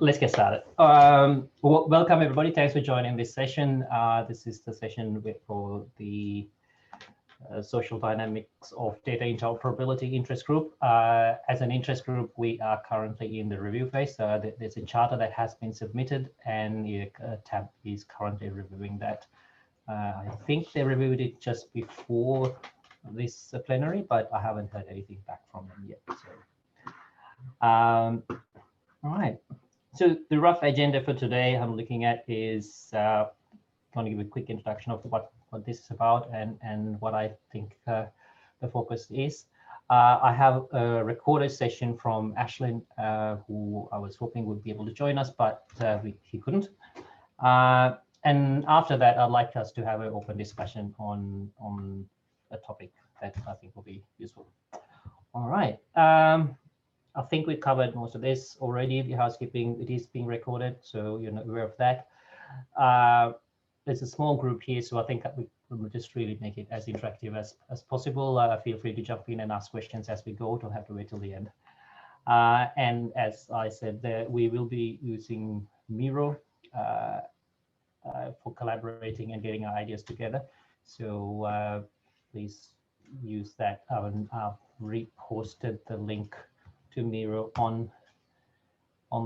Let's get started. Welcome everybody. Thanks for joining this session. This is the session for the social dynamics of data interoperability interest group. As an interest group, we are currently in the review phase. There's a charter that has been submitted, and the tab is currently reviewing that. I think they reviewed it just before this plenary, but I haven't heard anything back from them yet. So, all right. So the rough agenda for today I'm looking at is going to give a quick introduction of what this is about and what I think the focus is. I have a recorded session from Ashlyn, who I was hoping would be able to join us, but he couldn't. And after that, I'd like us to have an open discussion on a topic that I think will be useful. All right. I think we covered most of this already. The housekeeping, it is being recorded, so you're not aware of that. There's a small group here, so I think we will just really make it as interactive as possible. Feel free to jump in and ask questions as we go. Don't have to wait till the end. And as I said, we will be using Miro for collaborating and getting our ideas together. So please use that. I've reposted the link to Miro on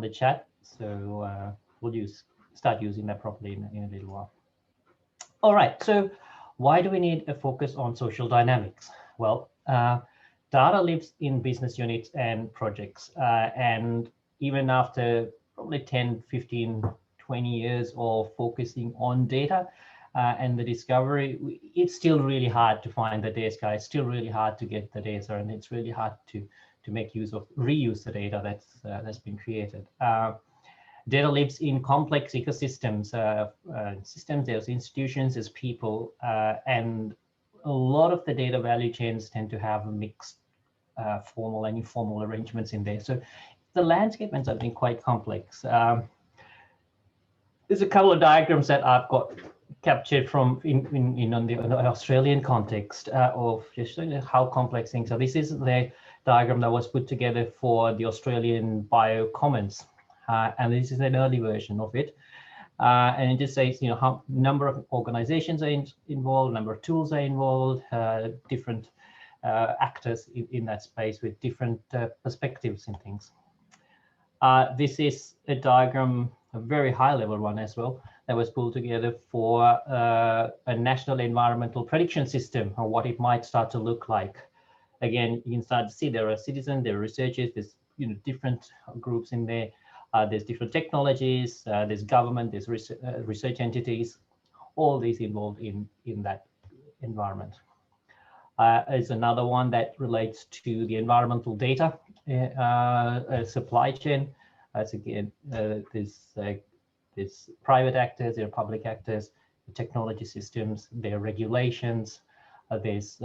the chat, so we'll start using that properly in a little while. All right, so why do we need a focus on social dynamics? Well, data lives in business units and projects, and even after probably 10, 15, 20 years of focusing on data and the discovery, it's still really hard to find the data. It's still really hard to get the data, and it's really hard to make use of reuse the data that's been created. Data lives in complex ecosystems, systems, there's institutions, there's people, and a lot of the data value chains tend to have mixed formal and informal arrangements in there. So the landscape ends up being quite complex. There's a couple of diagrams that I've got captured from in the Australian context of just showing how complex things are. This is the diagram that was put together for the Australian Biocommons, and this is an early version of it. And it just says, how number of organizations are involved, number of tools are involved, different actors in that space with different perspectives and things. This is a diagram, a very high level one as well, that was pulled together for a national environmental prediction system, or what it might start to look like. Again, you can start to see there are citizens, there are researchers, there's different groups in there. There's different technologies, there's government, there's research entities, all these involved in that environment. There's another one that relates to the environmental data supply chain. As again, there's private actors, there are public actors, the technology systems, there are regulations, there's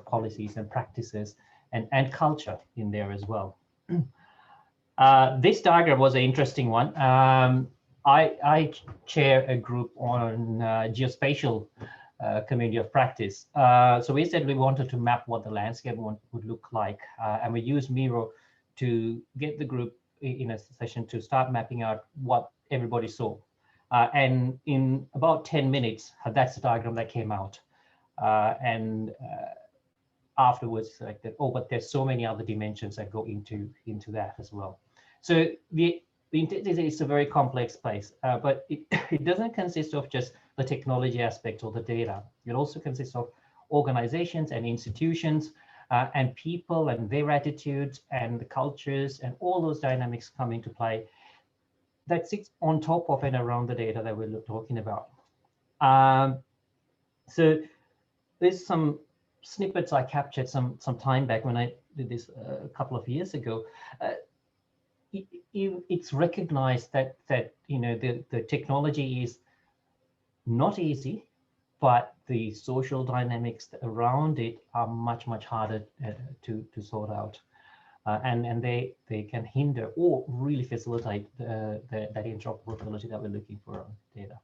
policies and practices, and culture in there as well. This diagram was an interesting one. I chair a group on geospatial community of practice. So we said we wanted to map what the landscape would look like, and we used Miro to get the group in a session to start mapping out what everybody saw. And in about 10 minutes, that's the diagram that came out. Afterwards, like that, but there's so many other dimensions that go into that as well. So the intent is a very complex place, but it doesn't consist of just the technology aspect or the data. It also consists of organizations and institutions and people and their attitudes and the cultures, and all those dynamics come into play that sits on top of and around the data that we're talking about. So there's some snippets I captured some time back when I did this a couple of years ago. It's recognized that the technology is not easy, but the social dynamics around it are much harder to sort out, and they can hinder or really facilitate that interoperability that we're looking for on data.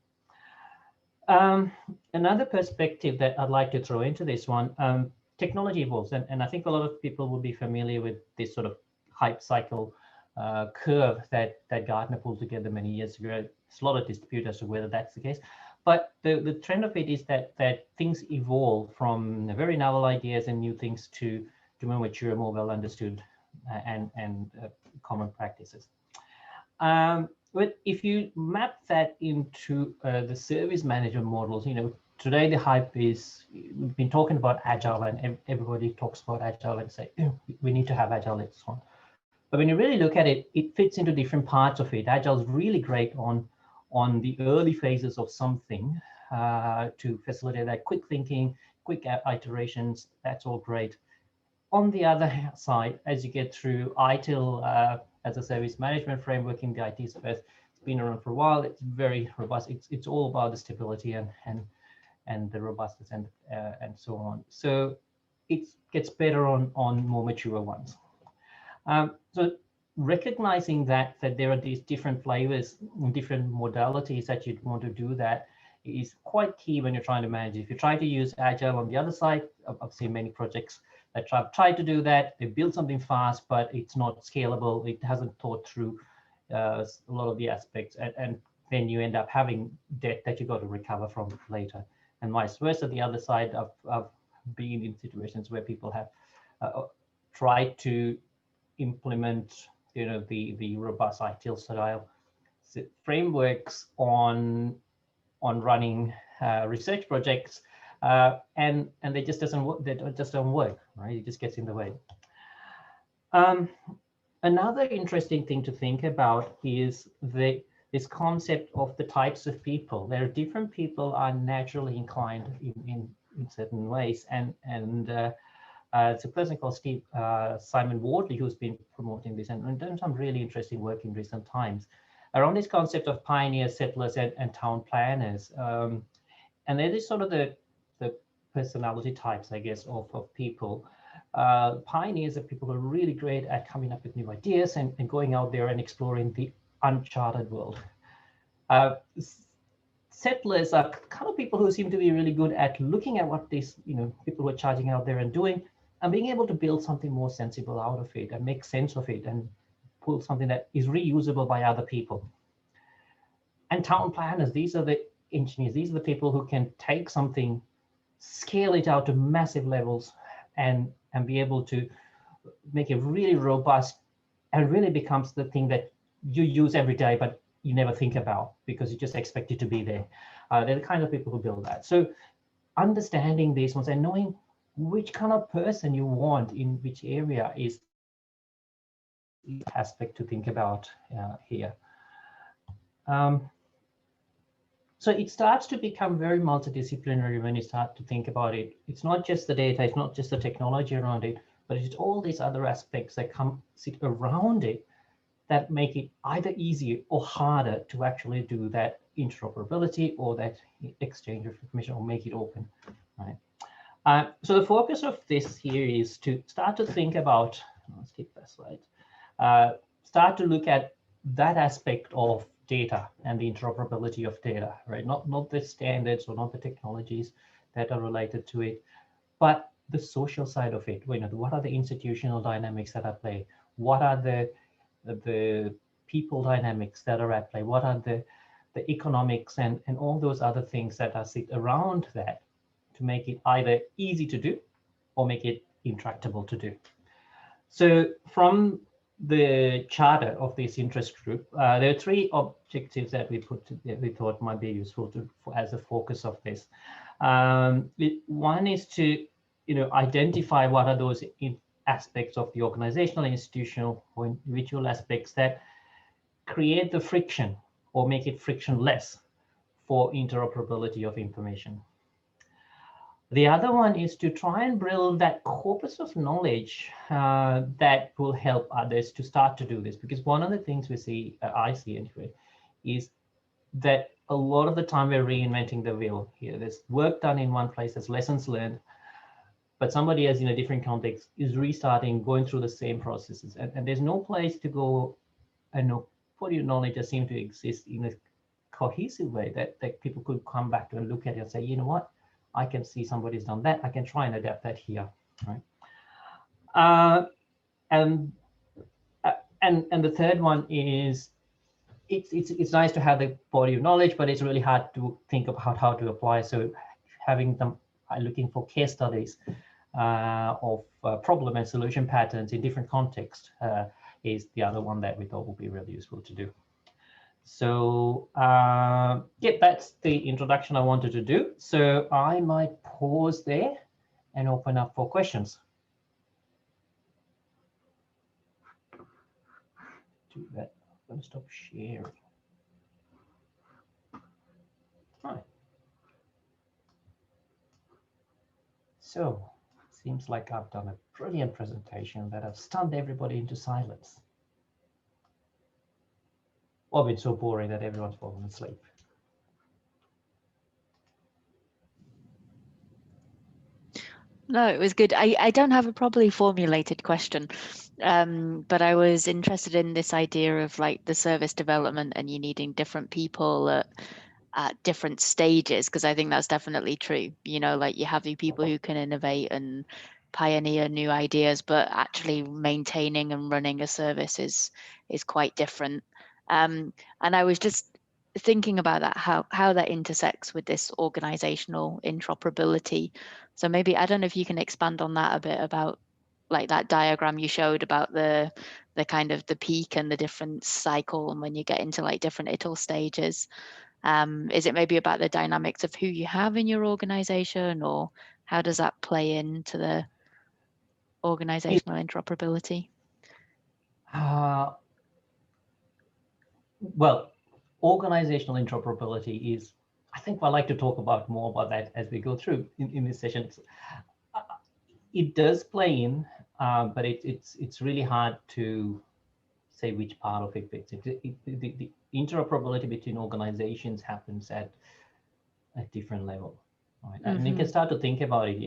Another perspective that I'd like to throw into this one, technology evolves, and I think a lot of people will be familiar with this sort of hype cycle curve that Gartner pulled together many years ago. There's a lot of dispute as to whether that's the case. But the trend of it is that things evolve from very novel ideas and new things to more mature, more well understood and common practices. But if you map that into the service management models, today the hype is, we've been talking about agile, and everybody talks about agile and say, we need to have agile and so on. But when you really look at it, it fits into different parts of it. Agile is really great on the early phases of something to facilitate that quick thinking, quick iterations. That's all great. On the other side, as you get through ITIL as a service management framework in the IT space, it's been around for a while. It's very robust. It's all about the stability and the robustness and so on. So it gets better on more mature ones. So recognizing that there are these different flavors, different modalities that you'd want to do that is quite key when you're trying to manage it. If you try to use Agile on the other side, I've seen many projects that try to do that. They build something fast, but it's not scalable. It hasn't thought through a lot of the aspects, and then you end up having debt that you got to recover from later. And vice versa, the other side of being in situations where people have tried to implement, the robust ITIL style frameworks on running research projects, and they just doesn't work. They just don't work, right? It just gets in the way. Another interesting thing to think about is this concept of the types of people. There are different people are naturally inclined in certain ways, and it's a person called Simon Wardley who's been promoting this and done some really interesting work in recent times around this concept of pioneers, settlers, and town planners. And there is sort of the personality types, I guess, of people. Pioneers are people who are really great at coming up with new ideas and going out there and exploring the uncharted world. Settlers are kind of people who seem to be really good at looking at what these people who are charging out there and doing, and being able to build something more sensible out of it and make sense of it and pull something that is reusable by other people. And town planners, these are the engineers, these are the people who can take something, scale it out to massive levels, and be able to make it really robust and really becomes the thing that you use every day, but you never think about because you just expect it to be there. They're the kind of people who build that. So understanding these ones and knowing which kind of person you want in which area is the aspect to think about here. So it starts to become very multidisciplinary when you start to think about it. It's not just the data, it's not just the technology around it, but it's all these other aspects that sit around it that make it either easier or harder to actually do that interoperability or that exchange of information or make it open, right? So the focus of this here is to start to think about, let's skip that slide, start to look at that aspect of data and the interoperability of data, right? Not the standards or not the technologies that are related to it, but the social side of it. What are the institutional dynamics that are at play? What are the people dynamics that are at play? What are the economics and all those other things that are sit around that to make it either easy to do or make it intractable to do? So from the charter of this interest group, there are three objectives that we thought might be useful as a focus of this. One is to identify what are those aspects of the organizational, institutional, or individual aspects that create the friction or make it frictionless for interoperability of information. The other one is to try and build that corpus of knowledge that will help others to start to do this. Because one of the things we see, I see anyway, is that a lot of the time we're reinventing the wheel here. There's work done in one place, there's lessons learned, but somebody else in a different context is restarting, going through the same processes. And there's no place to go and put your knowledge that seems to exist in a cohesive way that people could come back to and look at it and say, you know what? I can see somebody's done that. I can try and adapt that here, right? And And the third one is it's nice to have the body of knowledge, but it's really hard to think about how to apply. So having them looking for case studies of problem and solution patterns in different contexts is the other one that we thought would be really useful to do. So yeah, that's the introduction I wanted to do. So I might pause there and open up for questions. Do that. I'm going to stop sharing. Right. So seems like I've done a brilliant presentation that I've stunned everybody into silence. Or been so boring that everyone's fallen asleep. No, it was good. I don't have a properly formulated question, but I was interested in this idea of like the service development and you needing different people at different stages, because I think that's definitely true. You know, like you have the people who can innovate and pioneer new ideas, but actually maintaining and running a service is quite different. And I was just thinking about that, how that intersects with this organizational interoperability. So maybe, I don't know if you can expand on that a bit, about like that diagram you showed about the kind of the peak and the different cycle, and when you get into like different iterative stages. Is it maybe about the dynamics of who you have in your organization, or how does that play into the organizational interoperability? Well, organizational interoperability is, I think I'd like to talk about more about that as we go through in this session. It does play in, but it's really hard to say which part of it fits. The interoperability between organizations happens at a different level, right? Mm-hmm. And you can start to think about it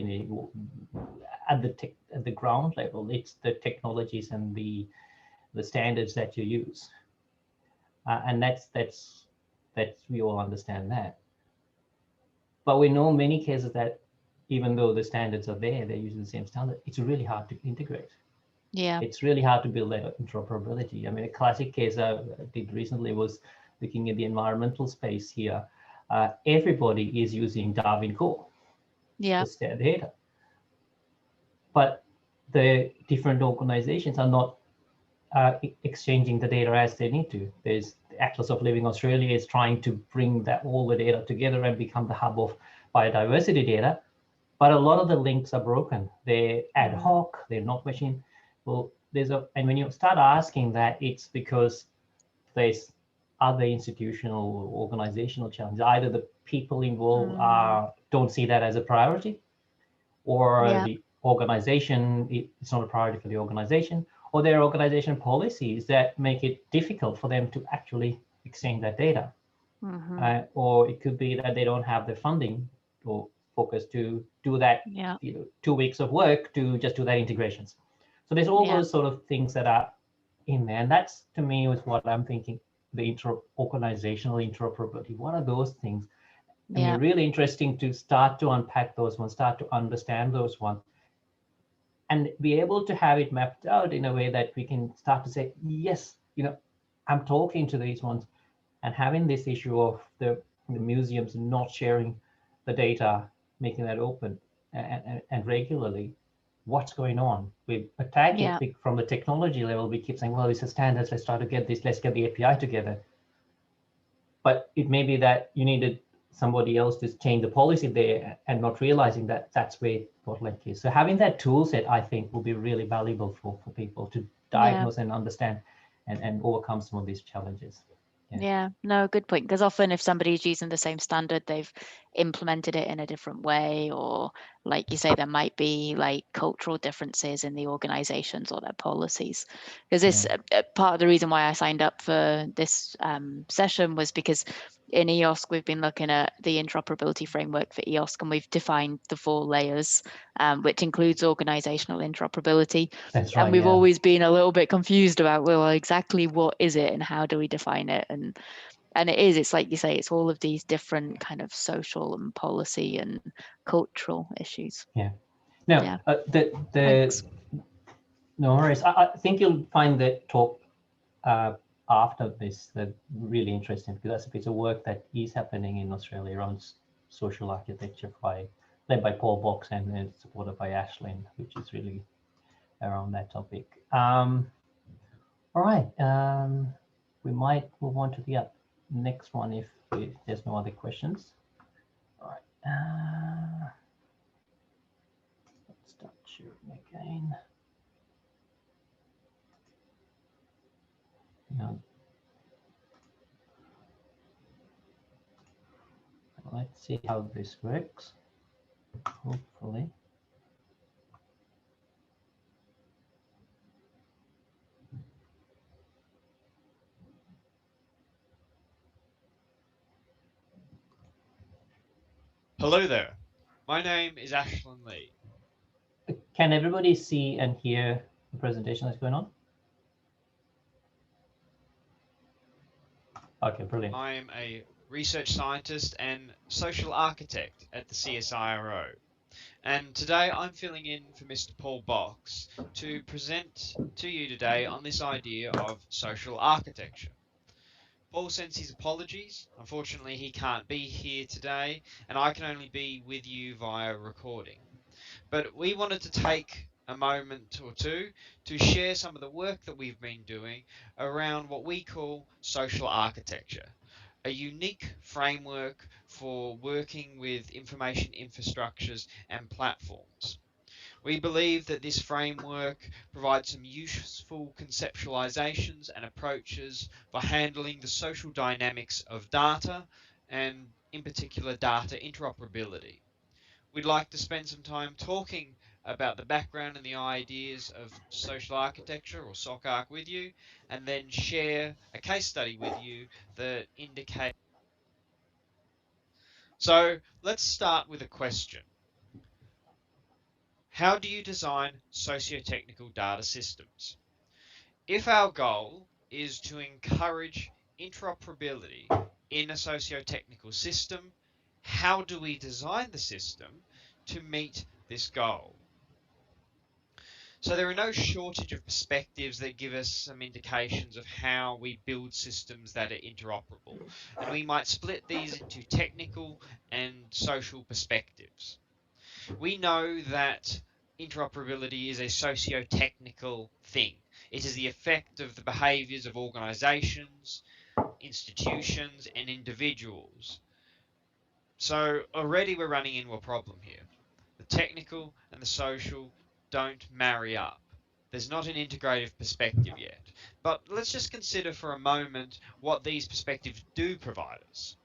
at the ground level. It's the technologies and the standards that you use. And that's we all understand that. But we know many cases that even though the standards are there, they're using the same standard, it's really hard to integrate. Yeah. It's really hard to build that interoperability. I mean, a classic case I did recently was looking at the environmental space here. Everybody is using Darwin Core to share data. But the different organizations are not exchanging the data as they need to. There's the Atlas of Living Australia is trying to bring all the data together and become the hub of biodiversity data, but a lot of the links are broken. They're ad hoc, they're not machine. Well, and when you start asking that, it's because there's other institutional or organizational challenges. Either the people involved don't see that as a priority, or the organization, it's not a priority for the organization, or there are organization policies that make it difficult for them to actually exchange that data. Mm-hmm. Or it could be that they don't have the funding or focus to do that, 2 weeks of work to just do that integrations. So there's all those sort of things that are in there. And that's, to me, was what I'm thinking, the organizational interoperability. What are those things? And it's really interesting to start to unpack those ones, start to understand those ones, and be able to have it mapped out in a way that we can start to say, yes, I'm talking to these ones, and having this issue of the museums not sharing the data, making that open and regularly, what's going on? We attack it from the technology level. We keep saying, well, it's a standards, let's try to get this, let's get the API together. But it may be that you needed somebody else to change the policy there and not realizing that that's where bottleneck is. So having that tool set, I think, will be really valuable for people to diagnose and understand and overcome some of these challenges. Yeah, no, good point. Because often if somebody's using the same standard, they've implemented it in a different way, or like you say, there might be like cultural differences in the organizations or their policies. Because this part of the reason why I signed up for this session was because in EOSC, we've been looking at the interoperability framework for EOSC, and we've defined the 4 layers, which includes organizational interoperability. That's right, and we've always been a little bit confused about, well, exactly what is it and how do we define it? And it's like you say, it's all of these different kind of social and policy and cultural issues. No worries. I think you'll find that talk after this, that really interesting, because that's a piece of work that is happening in Australia around social architecture led by Paul Box and supported by Ashlyn, which is really around that topic. All right, we might move on to the next one if there's no other questions. All right, let's start sharing again. Now, let's see how this works. Hopefully. Hello there. My name is Ashlyn Lee. Can everybody see and hear the presentation that's going on? Okay, brilliant. I am a research scientist and social architect at the CSIRO. And today I'm filling in for Mr. Paul Box to present to you today on this idea of social architecture. Paul sends his apologies. Unfortunately, he can't be here today, and I can only be with you via recording. But we wanted to take a moment or two to share some of the work that we've been doing around what we call social architecture, a unique framework for working with information infrastructures and platforms. We believe that this framework provides some useful conceptualizations and approaches for handling the social dynamics of data and, in particular, data interoperability. We'd like to spend some time talking about the background and the ideas of social architecture or SOC-Arch with you, and then share a case study with you that indicates. So let's start with a question. How do you design socio-technical data systems? If our goal is to encourage interoperability in a socio-technical system, how do we design the system to meet this goal? So there are no shortage of perspectives that give us some indications of how we build systems that are interoperable. And we might split these into technical and social perspectives. We know that interoperability is a socio-technical thing. It is the effect of the behaviors of organizations, institutions, and individuals. So already we're running into a problem here. The technical and the social don't marry up. There's not an integrative perspective yet. But let's just consider for a moment what these perspectives do provide us.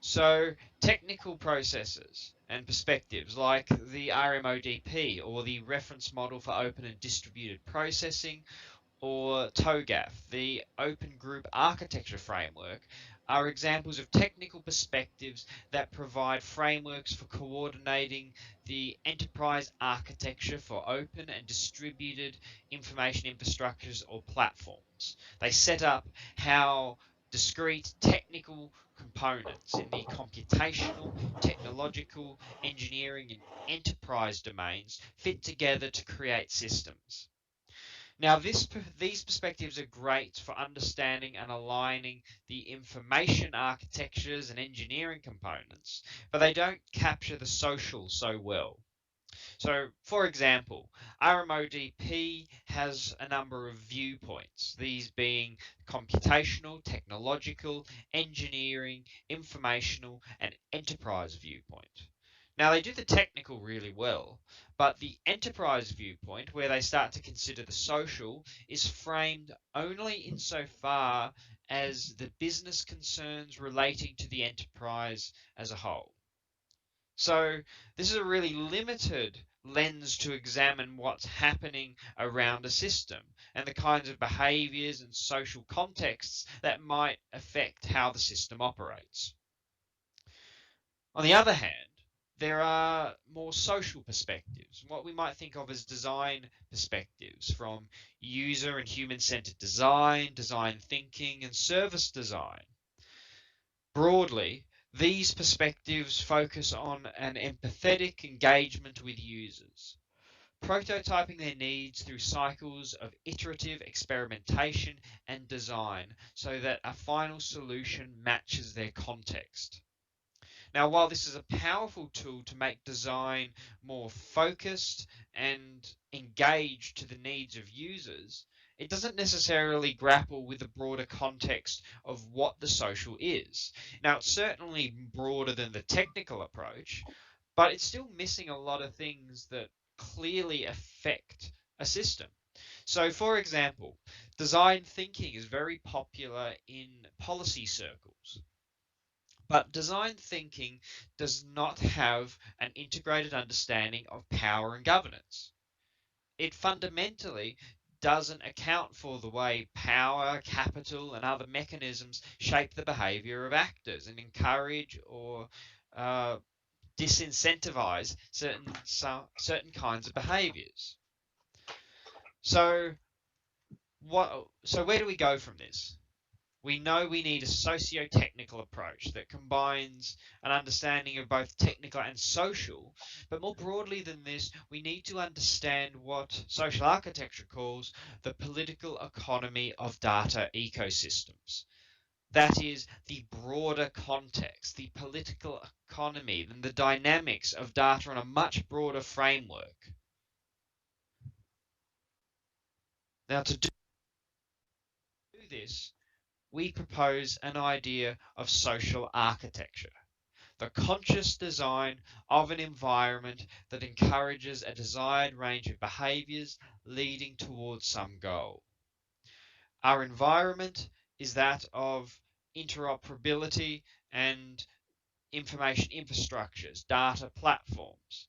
So technical processes and perspectives like the RMODP or the Reference Model for Open and Distributed Processing or TOGAF, the Open Group Architecture Framework, are examples of technical perspectives that provide frameworks for coordinating the enterprise architecture for open and distributed information infrastructures or platforms. They set up how discrete technical components in the computational, technological, engineering, and enterprise domains fit together to create systems. Now, these perspectives are great for understanding and aligning the information architectures and engineering components, but they don't capture the social so well. So, for example, RMODP has a number of viewpoints, these being computational, technological, engineering, informational, and enterprise viewpoint. Now, they do the technical really well, but the enterprise viewpoint, where they start to consider the social, is framed only insofar as the business concerns relating to the enterprise as a whole. So this is a really limited lens to examine what's happening around a system and the kinds of behaviors and social contexts that might affect how the system operates. On the other hand, there are more social perspectives, what we might think of as design perspectives, from user and human-centered design, design thinking, and service design. Broadly, these perspectives focus on an empathetic engagement with users, prototyping their needs through cycles of iterative experimentation and design so that a final solution matches their context. Now, while this is a powerful tool to make design more focused and engaged to the needs of users, it doesn't necessarily grapple with the broader context of what the social is. Now, it's certainly broader than the technical approach, but it's still missing a lot of things that clearly affect a system. So, for example, design thinking is very popular in policy circles. But design thinking does not have an integrated understanding of power and governance. It fundamentally doesn't account for the way power, capital, and other mechanisms shape the behavior of actors and encourage or disincentivize certain kinds of behaviors. So where do we go from this? We know we need a socio-technical approach that combines an understanding of both technical and social, but more broadly than this, we need to understand what social architecture calls the political economy of data ecosystems. That is the broader context, the political economy, and the dynamics of data on a much broader framework. Now, to do this, we propose an idea of social architecture, the conscious design of an environment that encourages a desired range of behaviors leading towards some goal. Our environment is that of interoperability and information infrastructures, data platforms,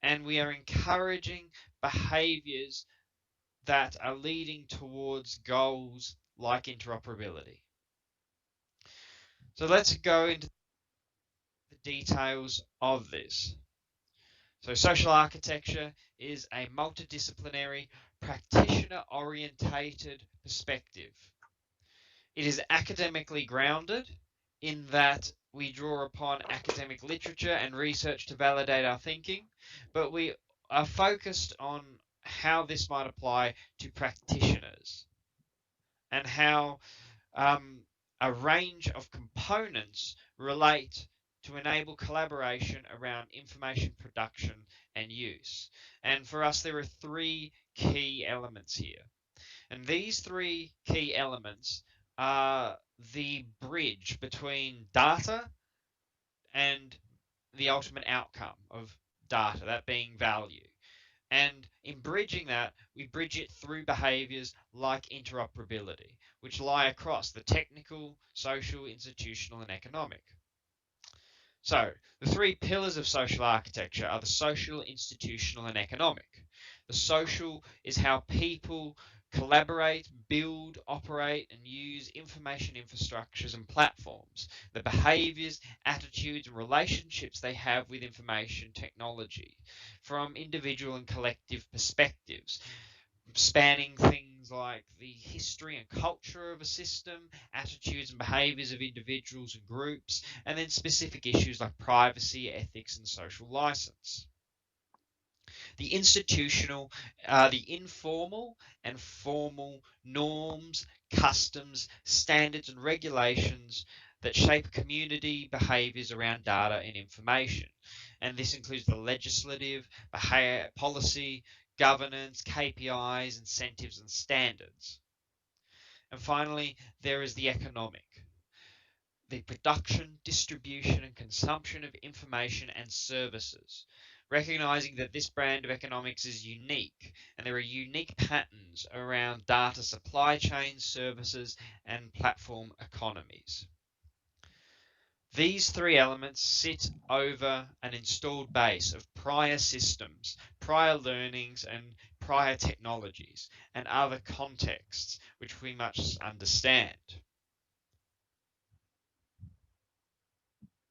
and we are encouraging behaviors that are leading towards goals like interoperability. So let's go into the details of this. So social architecture is a multidisciplinary, practitioner-orientated perspective. It is academically grounded in that we draw upon academic literature and research to validate our thinking, but we are focused on how this might apply to practitioners and how a range of components relate to enable collaboration around information production and use. And for us, there are three key elements here. And these three key elements are the bridge between data and the ultimate outcome of data, that being value. And in bridging that, we bridge it through behaviors like interoperability, which lie across the technical, social, institutional, and economic. So, the three pillars of social architecture are the social, institutional, and economic. The social is how people collaborate, build, operate, and use information infrastructures and platforms, the behaviors, attitudes, and relationships they have with information technology from individual and collective perspectives, spanning things like the history and culture of a system, attitudes and behaviors of individuals and groups, and then specific issues like privacy, ethics, and social license. The institutional, the informal and formal norms, customs, standards, and regulations that shape community behaviors around data and information. And this includes the legislative, policy, governance, KPIs, incentives, and standards. And finally, there is the economic. The production, distribution, and consumption of information and services, recognizing that this brand of economics is unique and there are unique patterns around data supply chains, services, and platform economies. These three elements sit over an installed base of prior systems, prior learnings, and prior technologies, and other contexts which we must understand.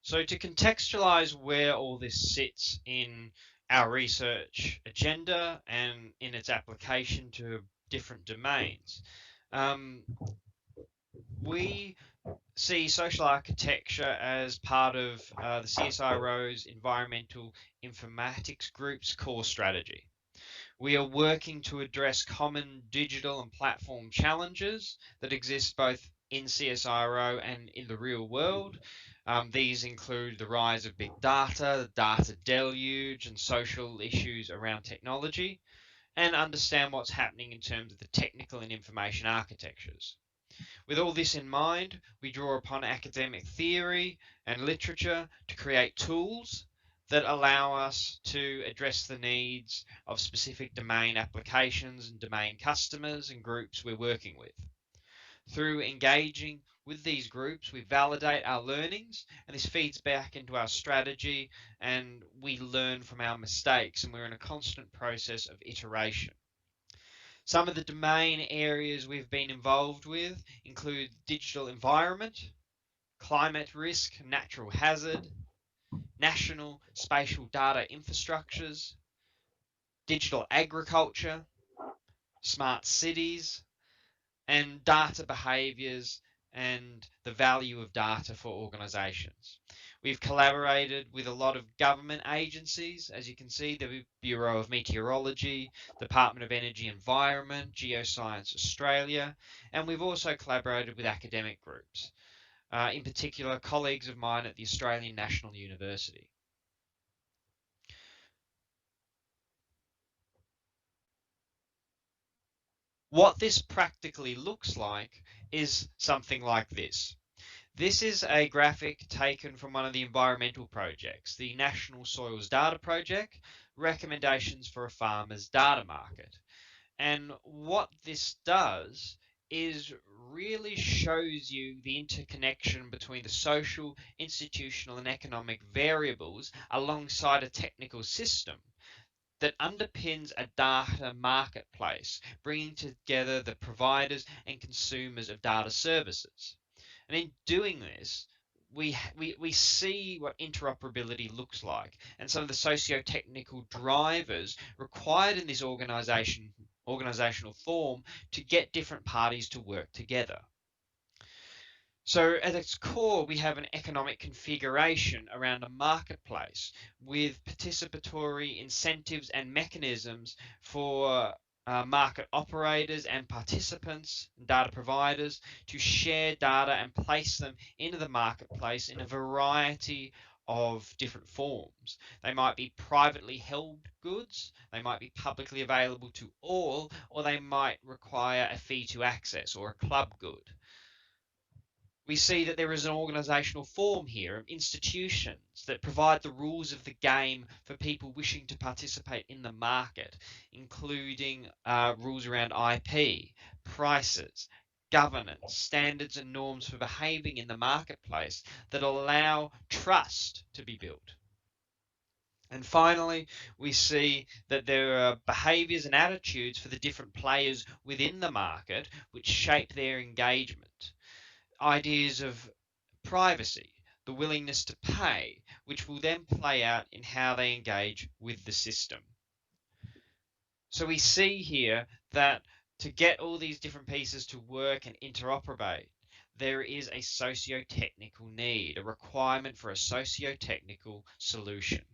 So to contextualize where all this sits in our research agenda and in its application to different domains, we see social architecture as part of the CSIRO's Environmental Informatics Group's core strategy. We are working to address common digital and platform challenges that exist both in CSIRO and in the real world. These include the rise of big data, the data deluge, and social issues around technology, and understand what's happening in terms of the technical and information architectures. With all this in mind, we draw upon academic theory and literature to create tools that allow us to address the needs of specific domain applications and domain customers and groups we're working with. Through engaging with these groups, we validate our learnings, and this feeds back into our strategy, and we learn from our mistakes, and we're in a constant process of iteration. Some of the domain areas we've been involved with include digital environment, climate risk, natural hazard, national spatial data infrastructures, digital agriculture, smart cities, and data behaviors and the value of data for organizations. We've collaborated with a lot of government agencies, as you can see, the Bureau of Meteorology, Department of Energy Environment, Geoscience Australia, and we've also collaborated with academic groups, in particular colleagues of mine at the Australian National University. What this practically looks like is something like this. This is a graphic taken from one of the environmental projects, the National Soils Data Project, Recommendations for a Farmer's Data Market. And what this does is really shows you the interconnection between the social, institutional, and economic variables alongside a technical system that underpins a data marketplace, bringing together the providers and consumers of data services. And in doing this, we see what interoperability looks like and some of the socio-technical drivers required in this organizational form to get different parties to work together. So at its core, we have an economic configuration around a marketplace with participatory incentives and mechanisms for market operators and participants, data providers, to share data and place them into the marketplace in a variety of different forms. They might be privately held goods, they might be publicly available to all, or they might require a fee to access or a club good. We see that there is an organizational form here of institutions that provide the rules of the game for people wishing to participate in the market, including rules around IP, prices, governance, standards and norms for behaving in the marketplace that allow trust to be built. And finally, we see that there are behaviors and attitudes for the different players within the market which shape their engagement. Ideas of privacy, the willingness to pay, which will then play out in how they engage with the system. So we see here that to get all these different pieces to work and interoperate, there is a socio-technical need, a requirement for a socio-technical solution.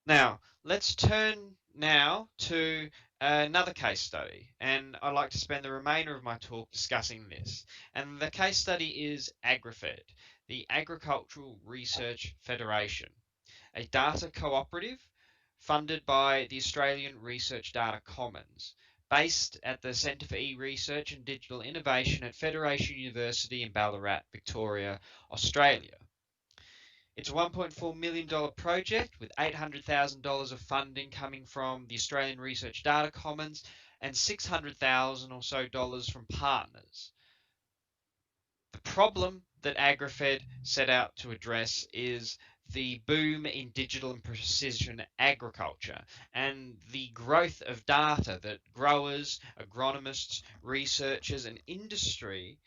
Now, let's turn now to another case study, and I'd like to spend the remainder of my talk discussing this. And the case study is AgriFed, the Agricultural Research Federation, a data cooperative funded by the Australian Research Data Commons, based at the Centre for E-Research and Digital Innovation at Federation University in Ballarat, Victoria, Australia. It's a $1.4 million project with $800,000 of funding coming from the Australian Research Data Commons and $600,000 or so from partners. The problem that AgriFed set out to address is the boom in digital and precision agriculture and the growth of data that growers, agronomists, researchers and industry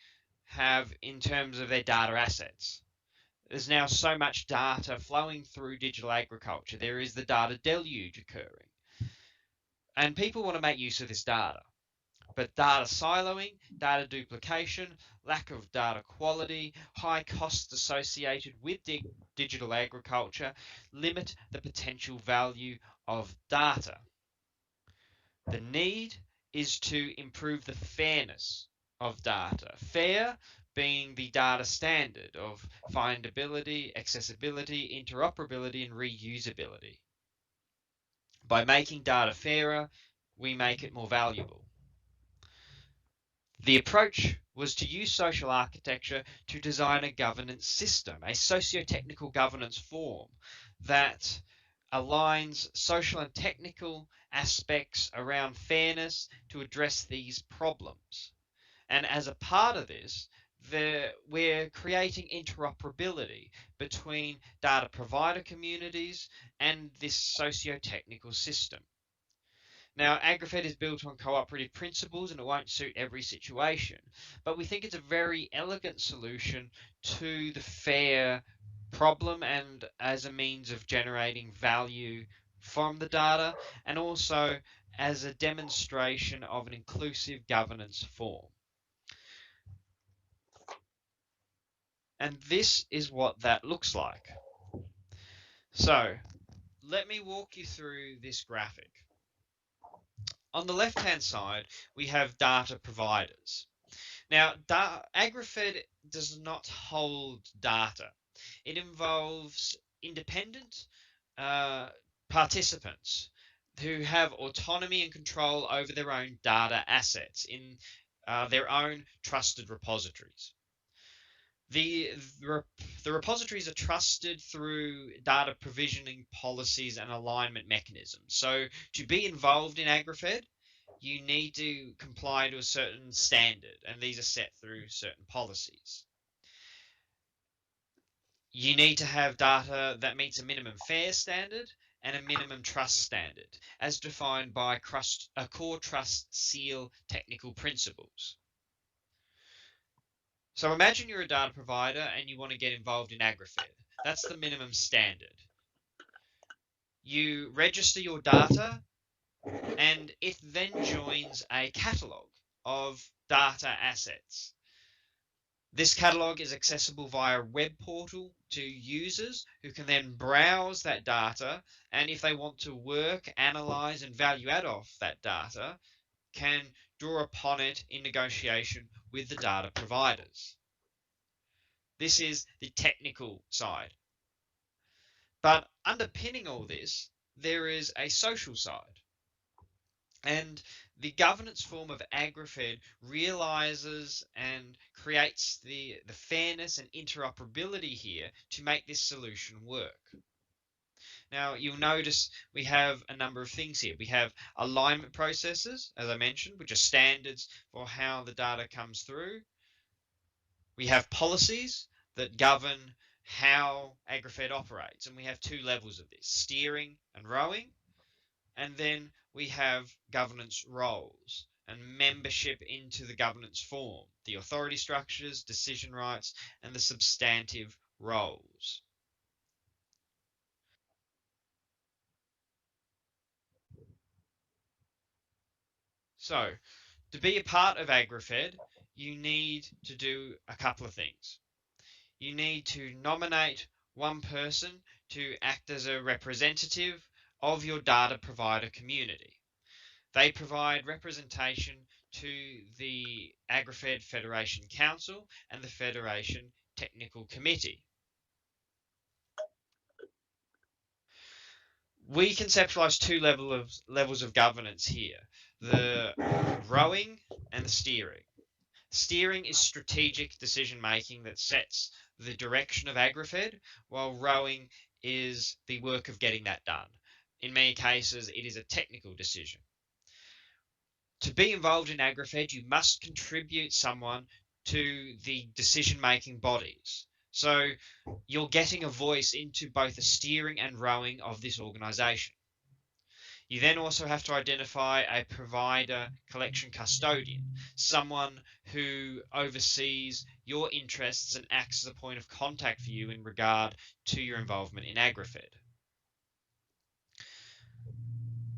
have in terms of their data assets. There's now so much data flowing through digital agriculture. There is the data deluge occurring. And people want to make use of this data. but data siloing, data duplication, lack of data quality, high costs associated with digital agriculture limit the potential value of data. The need is to improve the fairness of data. Fair being the data standard of findability, accessibility, interoperability, and reusability. By making data fairer, we make it more valuable. The approach was to use social architecture to design a governance system, a socio-technical governance form that aligns social and technical aspects around fairness to address these problems. And as a part of this, we're creating interoperability between data provider communities and this socio-technical system. Now, AgriFed is built on cooperative principles and it won't suit every situation, but we think it's a very elegant solution to the fair problem and as a means of generating value from the data and also as a demonstration of an inclusive governance form. And this is what that looks like. So let me walk you through this graphic. On the left-hand side, we have data providers. Now, AgriFed does not hold data. It involves independent participants who have autonomy and control over their own data assets in their own trusted repositories. The repositories are trusted through data provisioning policies and alignment mechanisms. So to be involved in AgriFed, you need to comply to a certain standard, and these are set through certain policies. You need to have data that meets a minimum fair standard and a minimum trust standard, as defined by core trust seal technical principles. So imagine you're a data provider and you want to get involved in AgriFed. That's the minimum standard. You register your data and it then joins a catalogue of data assets. This catalogue is accessible via a web portal to users who can then browse that data, and if they want to work, analyze, and value add off that data, can draw upon it in negotiation with the data providers. This is the technical side. But underpinning all this, there is a social side. And the governance form of AgriFed realizes and creates the fairness and interoperability here to make this solution work. Now, you'll notice we have a number of things here. We have alignment processes, as I mentioned, which are standards for how the data comes through. We have policies that govern how AgriFed operates, and we have two levels of this, steering and rowing, and then we have governance roles and membership into the governance form, the authority structures, decision rights, and the substantive roles. So, to be a part of AgriFed, you need to do a couple of things. You need to nominate one person to act as a representative of your data provider community. They provide representation to the AgriFed Federation Council and the Federation Technical Committee. We conceptualize two levels of governance here, the rowing and the steering. Steering is strategic decision making that sets the direction of AgriFed, while rowing is the work of getting that done. In many cases, it is a technical decision. To be involved in AgriFed, you must contribute someone to the decision-making bodies. So you're getting a voice into both the steering and rowing of this organisation. You then also have to identify a provider collection custodian, someone who oversees your interests and acts as a point of contact for you in regard to your involvement in AgriFed.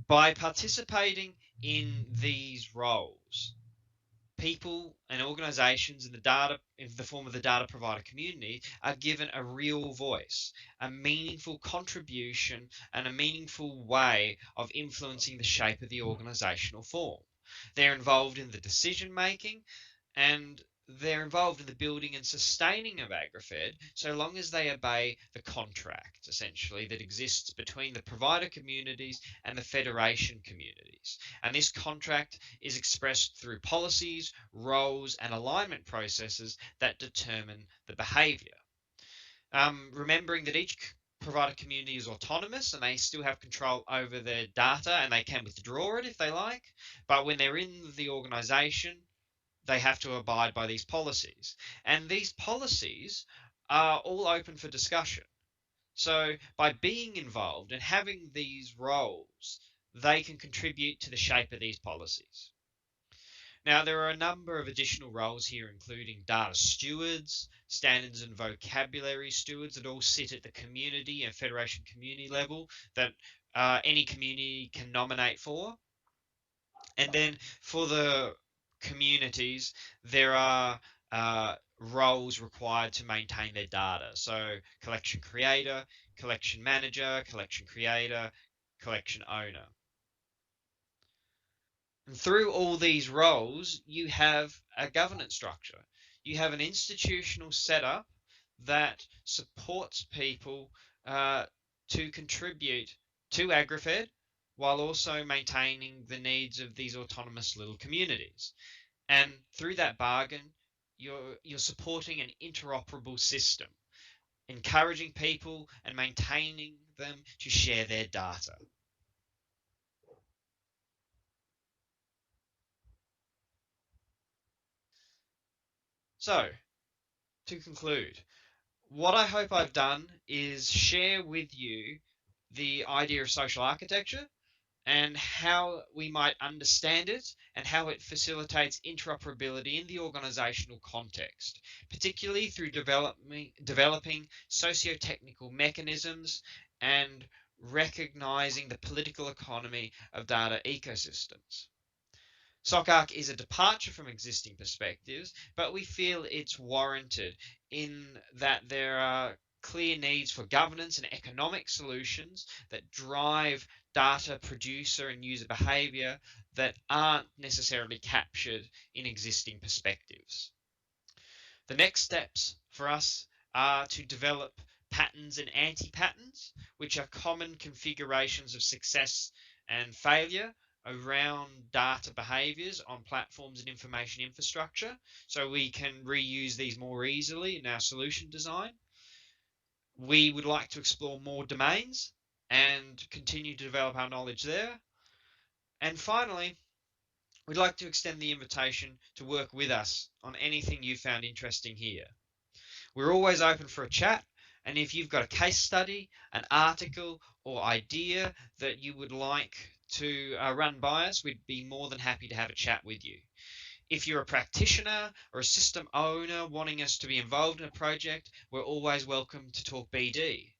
By participating in these roles, people and organizations in the form of the data provider community are given a real voice, a meaningful contribution, and a meaningful way of influencing the shape of the organizational form. They're involved in the decision making, and they're involved in the building and sustaining of AgriFed so long as they obey the contract, essentially, that exists between the provider communities and the federation communities. And this contract is expressed through policies, roles, and alignment processes that determine the behaviour. Remembering that each provider community is autonomous and they still have control over their data and they can withdraw it if they like, but when they're in the organisation, they have to abide by these policies. And these policies are all open for discussion. So by being involved and having these roles, they can contribute to the shape of these policies. Now, there are a number of additional roles here, including data stewards, standards and vocabulary stewards that all sit at the community and federation community level that any community can nominate for. And then for the communities, there are roles required to maintain their data. So collection creator, collection manager, collection creator, collection owner. And through all these roles, you have a governance structure. You have an institutional setup that supports people to contribute to AgriFed while also maintaining the needs of these autonomous little communities. And through that bargain, you're supporting an interoperable system, encouraging people and maintaining them to share their data. So, to conclude, what I hope I've done is share with you the idea of social architecture and how we might understand it and how it facilitates interoperability in the organizational context, particularly through developing socio-technical mechanisms and recognizing the political economy of data ecosystems. SOCARC is a departure from existing perspectives, but we feel it's warranted in that there are clear needs for governance and economic solutions that drive data producer and user behavior that aren't necessarily captured in existing perspectives. The next steps for us are to develop patterns and anti-patterns, which are common configurations of success and failure around data behaviors on platforms and information infrastructure, so we can reuse these more easily in our solution design. We would like to explore more domains and continue to develop our knowledge there. And finally, we'd like to extend the invitation to work with us on anything you found interesting here. We're always open for a chat, and if you've got a case study, an article, or idea that you would like to run by us, we'd be more than happy to have a chat with you. If you're a practitioner or a system owner wanting us to be involved in a project, we're always welcome to talk BD.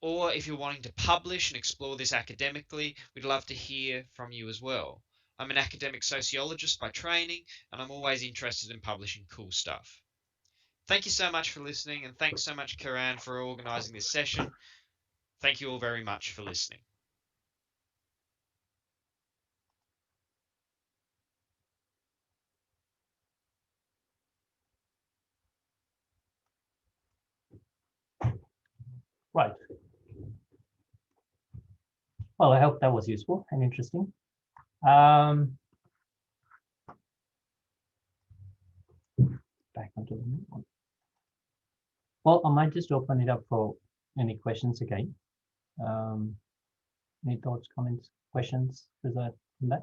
Or if you're wanting to publish and explore this academically, we'd love to hear from you as well. I'm an academic sociologist by training, and I'm always interested in publishing cool stuff. Thank you so much for listening, and thanks so much, Karan, for organising this session. Thank you all very much for listening. Right. Well, I hope that was useful and interesting. Back onto the main one. Well, I might just open it up for any questions again. Any thoughts, comments, questions from that?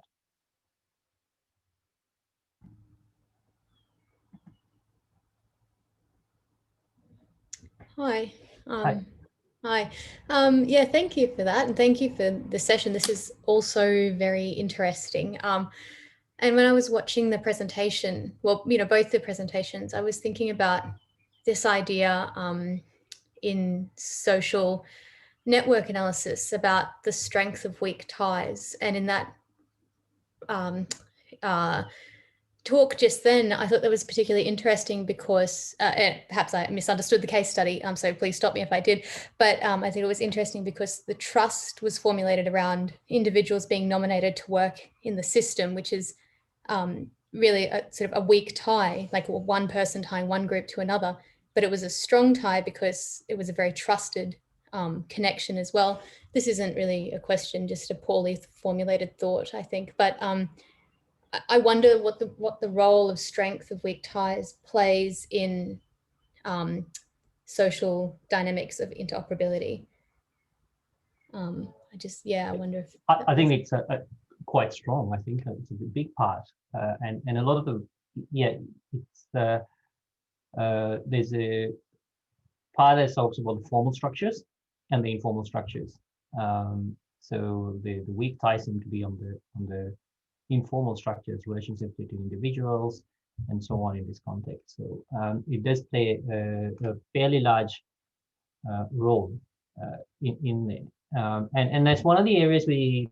Hi. Hi. Hi. Yeah, thank you for that. And thank you for the session. This is also very interesting. And when I was watching the presentation, well, both the presentations, I was thinking about this idea in social network analysis about the strength of weak ties. And in that talk just then, I thought that was particularly interesting because perhaps I misunderstood the case study, so please stop me if I did, but I think it was interesting because the trust was formulated around individuals being nominated to work in the system, which is really a sort of a weak tie, like one person tying one group to another, but it was a strong tie because it was a very trusted connection as well. This isn't really a question, just a poorly formulated thought, I think, but I wonder what the role of strength of weak ties plays in social dynamics of interoperability. I wonder if I think it's quite strong. I think it's a big part, and a lot of the it's there's a part that talks about the formal structures and the informal structures. So the weak ties seem to be on the informal structures, relationships between individuals, and so on in this context. So it does play a fairly large role in there, and that's one of the areas we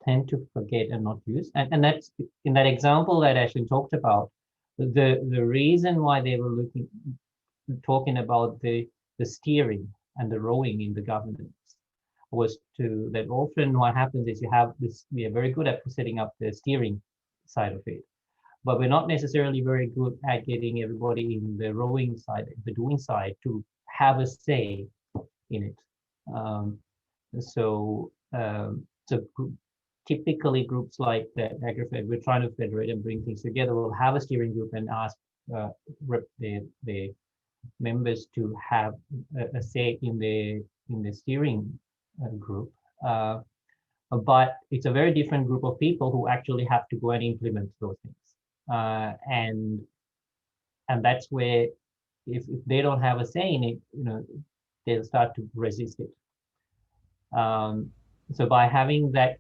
tend to forget and not use. And that's in that example that Ashley talked about. The reason why they were talking about the steering and the rowing in the governance was that often what happens is you have this, we are very good at setting up the steering side of it, but we're not necessarily very good at getting everybody in the rowing side, the doing side, to have a say in it. So typically groups like the AgriFed, we're trying to federate and bring things together. We'll have a steering group and ask the members to have a say in the steering group, but it's a very different group of people who actually have to go and implement those things, and that's where if they don't have a say in it, they'll start to resist it. So by having that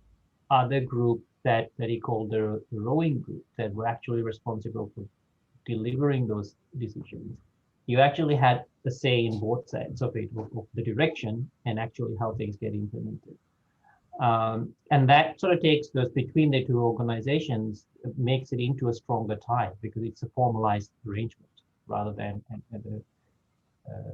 other group that he called the rowing group that were actually responsible for delivering those decisions, you actually had a say in both sides of it, of the direction and actually how things get implemented. And that sort of takes those between the two organizations, makes it into a stronger tie because it's a formalized arrangement rather than an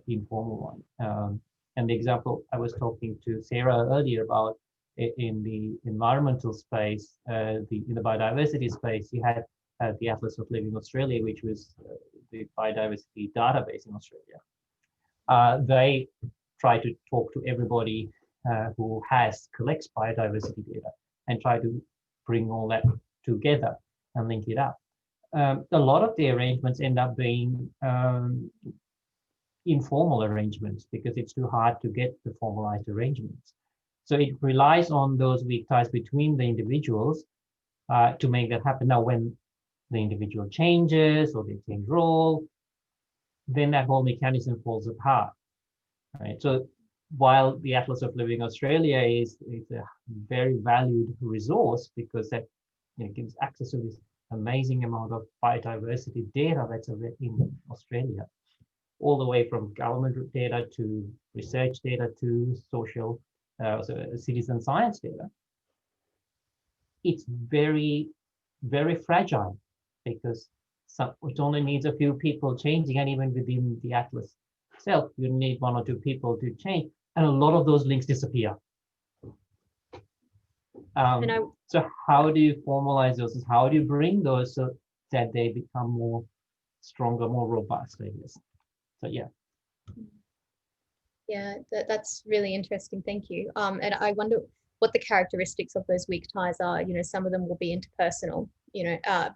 informal one. And the example I was talking to Sarah earlier about in the environmental space, in the biodiversity space, you had the Atlas of Living Australia, which was the biodiversity database in Australia. They try to talk to everybody who collects biodiversity data and try to bring all that together and link it up. A lot of the arrangements end up being informal arrangements because it's too hard to get the formalized arrangements. So it relies on those weak ties between the individuals to make that happen. Now, when the individual changes or they change role, then that whole mechanism falls apart, right? So while the Atlas of Living Australia is a very valued resource because that gives access to this amazing amount of biodiversity data that's in Australia, all the way from government data to research data to social citizen science data. It's very, very fragile because it only needs a few people changing, and even within the Atlas itself, you need one or two people to change, and a lot of those links disappear. So how do you formalize those? How do you bring those so that they become more stronger, more robust, I guess? So yeah. Yeah, that's really interesting. Thank you. And I wonder what the characteristics of those weak ties are. Some of them will be interpersonal,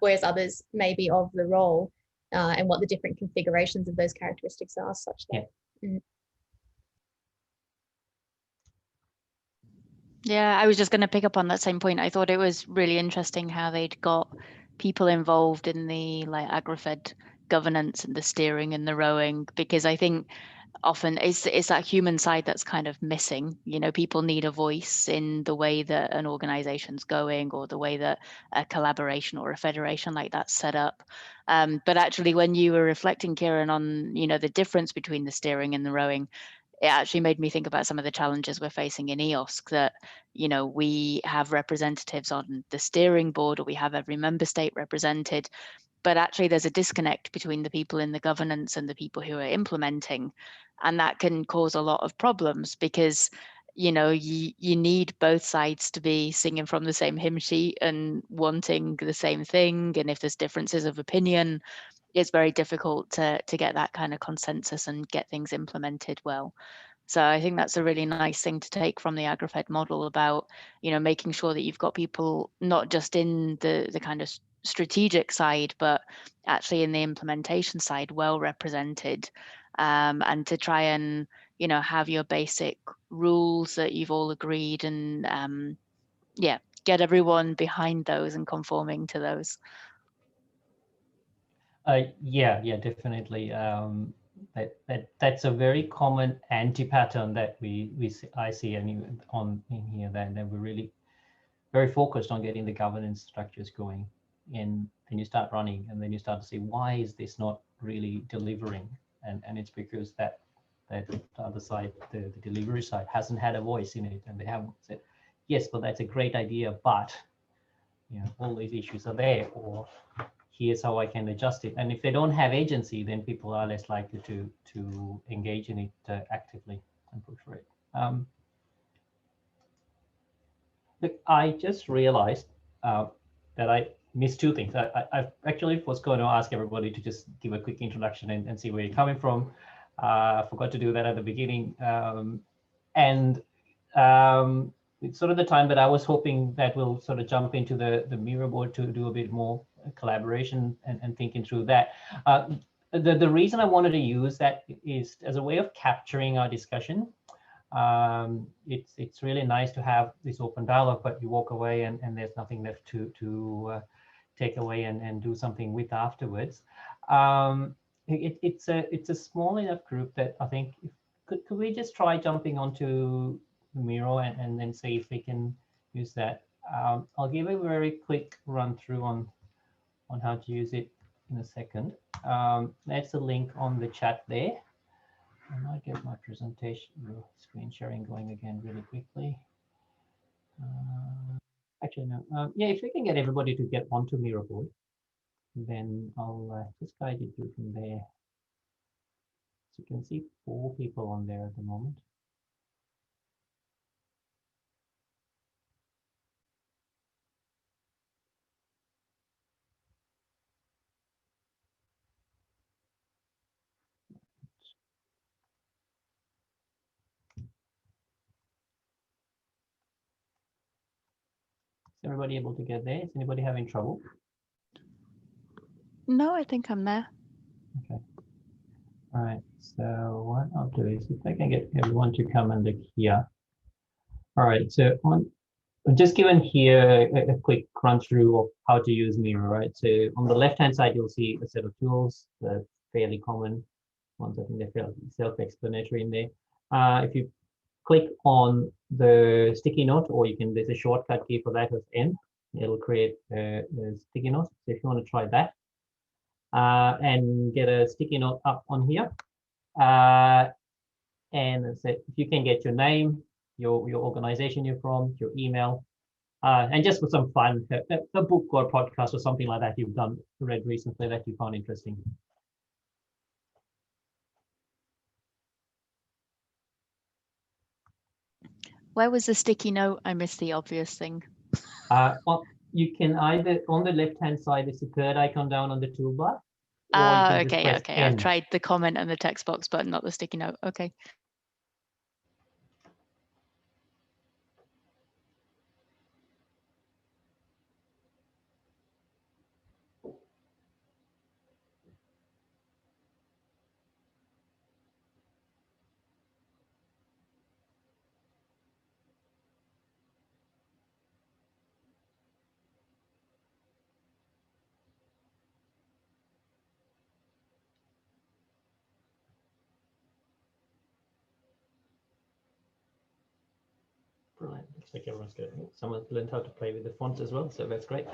whereas others may be of the role, and what the different configurations of those characteristics are, such that. Yeah. Yeah, I was just going to pick up on that same point. I thought it was really interesting how they'd got people involved in the AgriFed governance and the steering and the rowing, because I think often it's that human side that's kind of missing. People need a voice in the way that an organization's going or the way that a collaboration or a federation like that's set up. But actually, when you were reflecting, Kieran, on the difference between the steering and the rowing, it actually made me think about some of the challenges we're facing in EOSC, that, you know, we have representatives on the steering board, or we have every member state represented, but actually there's a disconnect between the people in the governance and the people who are implementing. And that can cause a lot of problems, because, you know, you need both sides to be singing from the same hymn sheet and wanting the same thing. And if there's differences of opinion, it's very difficult to get that kind of consensus and get things implemented well. So I think that's a really nice thing to take from the AgriFed model about, you know, making sure that you've got people not just in the kind of strategic side, but actually in the implementation side well represented, and to try and, you know, have your basic rules that you've all agreed, and yeah, get everyone behind those and conforming to those. Yeah, definitely. That's a very common anti-pattern that I see in here, that we're really very focused on getting the governance structures going, and then you start running, and then you start to see, why is this not really delivering? And it's because that other side, the delivery side, hasn't had a voice in it, and they haven't said, yes, but that's a great idea, but, you know, all these issues are there, or here's how I can adjust it. And if they don't have agency, then people are less likely to engage in it actively and push for it. Look, I just realized that I missed two things. I actually was going to ask everybody to just give a quick introduction and see where you're coming from. I forgot to do that at the beginning. It's sort of the time that I was hoping that we'll sort of jump into the Miro board to do a bit more collaboration and thinking through that. The reason I wanted to use that is as a way of capturing our discussion. It's really nice to have this open dialogue, but you walk away and there's nothing left to take away and do something with afterwards. It's a small enough group that I think, could we just try jumping onto Miro and then see if we can use that. I'll give a very quick run through on how to use it in a second. That's a link on the chat there. I might get my presentation screen sharing going again really quickly. Actually, no. Yeah, if we can get everybody to get onto Miro board, then I'll just guide you through from there. So you can see 4 people on there at the moment. Is everybody able to get there? Is anybody having trouble? No, I think I'm there. Okay. All right. So what I'll do is, if I can get everyone to come and look here. All right. So I've just given here a quick run through of how to use Miro, right? So on the left-hand side, you'll see a set of tools, the fairly common ones. I think they're fairly self-explanatory in there. If you click on the sticky note, or there's a shortcut key for that of N, it'll create a sticky note. So if you want to try that and get a sticky note up on here, and so if you can get your name, your organization you're from, your email, and just for some fun, a book or a podcast or something like that you've read recently that you found interesting. Where was the sticky note? I missed the obvious thing. Well, you can either, on the left-hand side, it's the third icon down on the toolbar. Okay. I've tried the comment and the text box, but not the sticky note. Okay. Brilliant. Looks like everyone's good. Someone's learned how to play with the fonts as well, so that's great.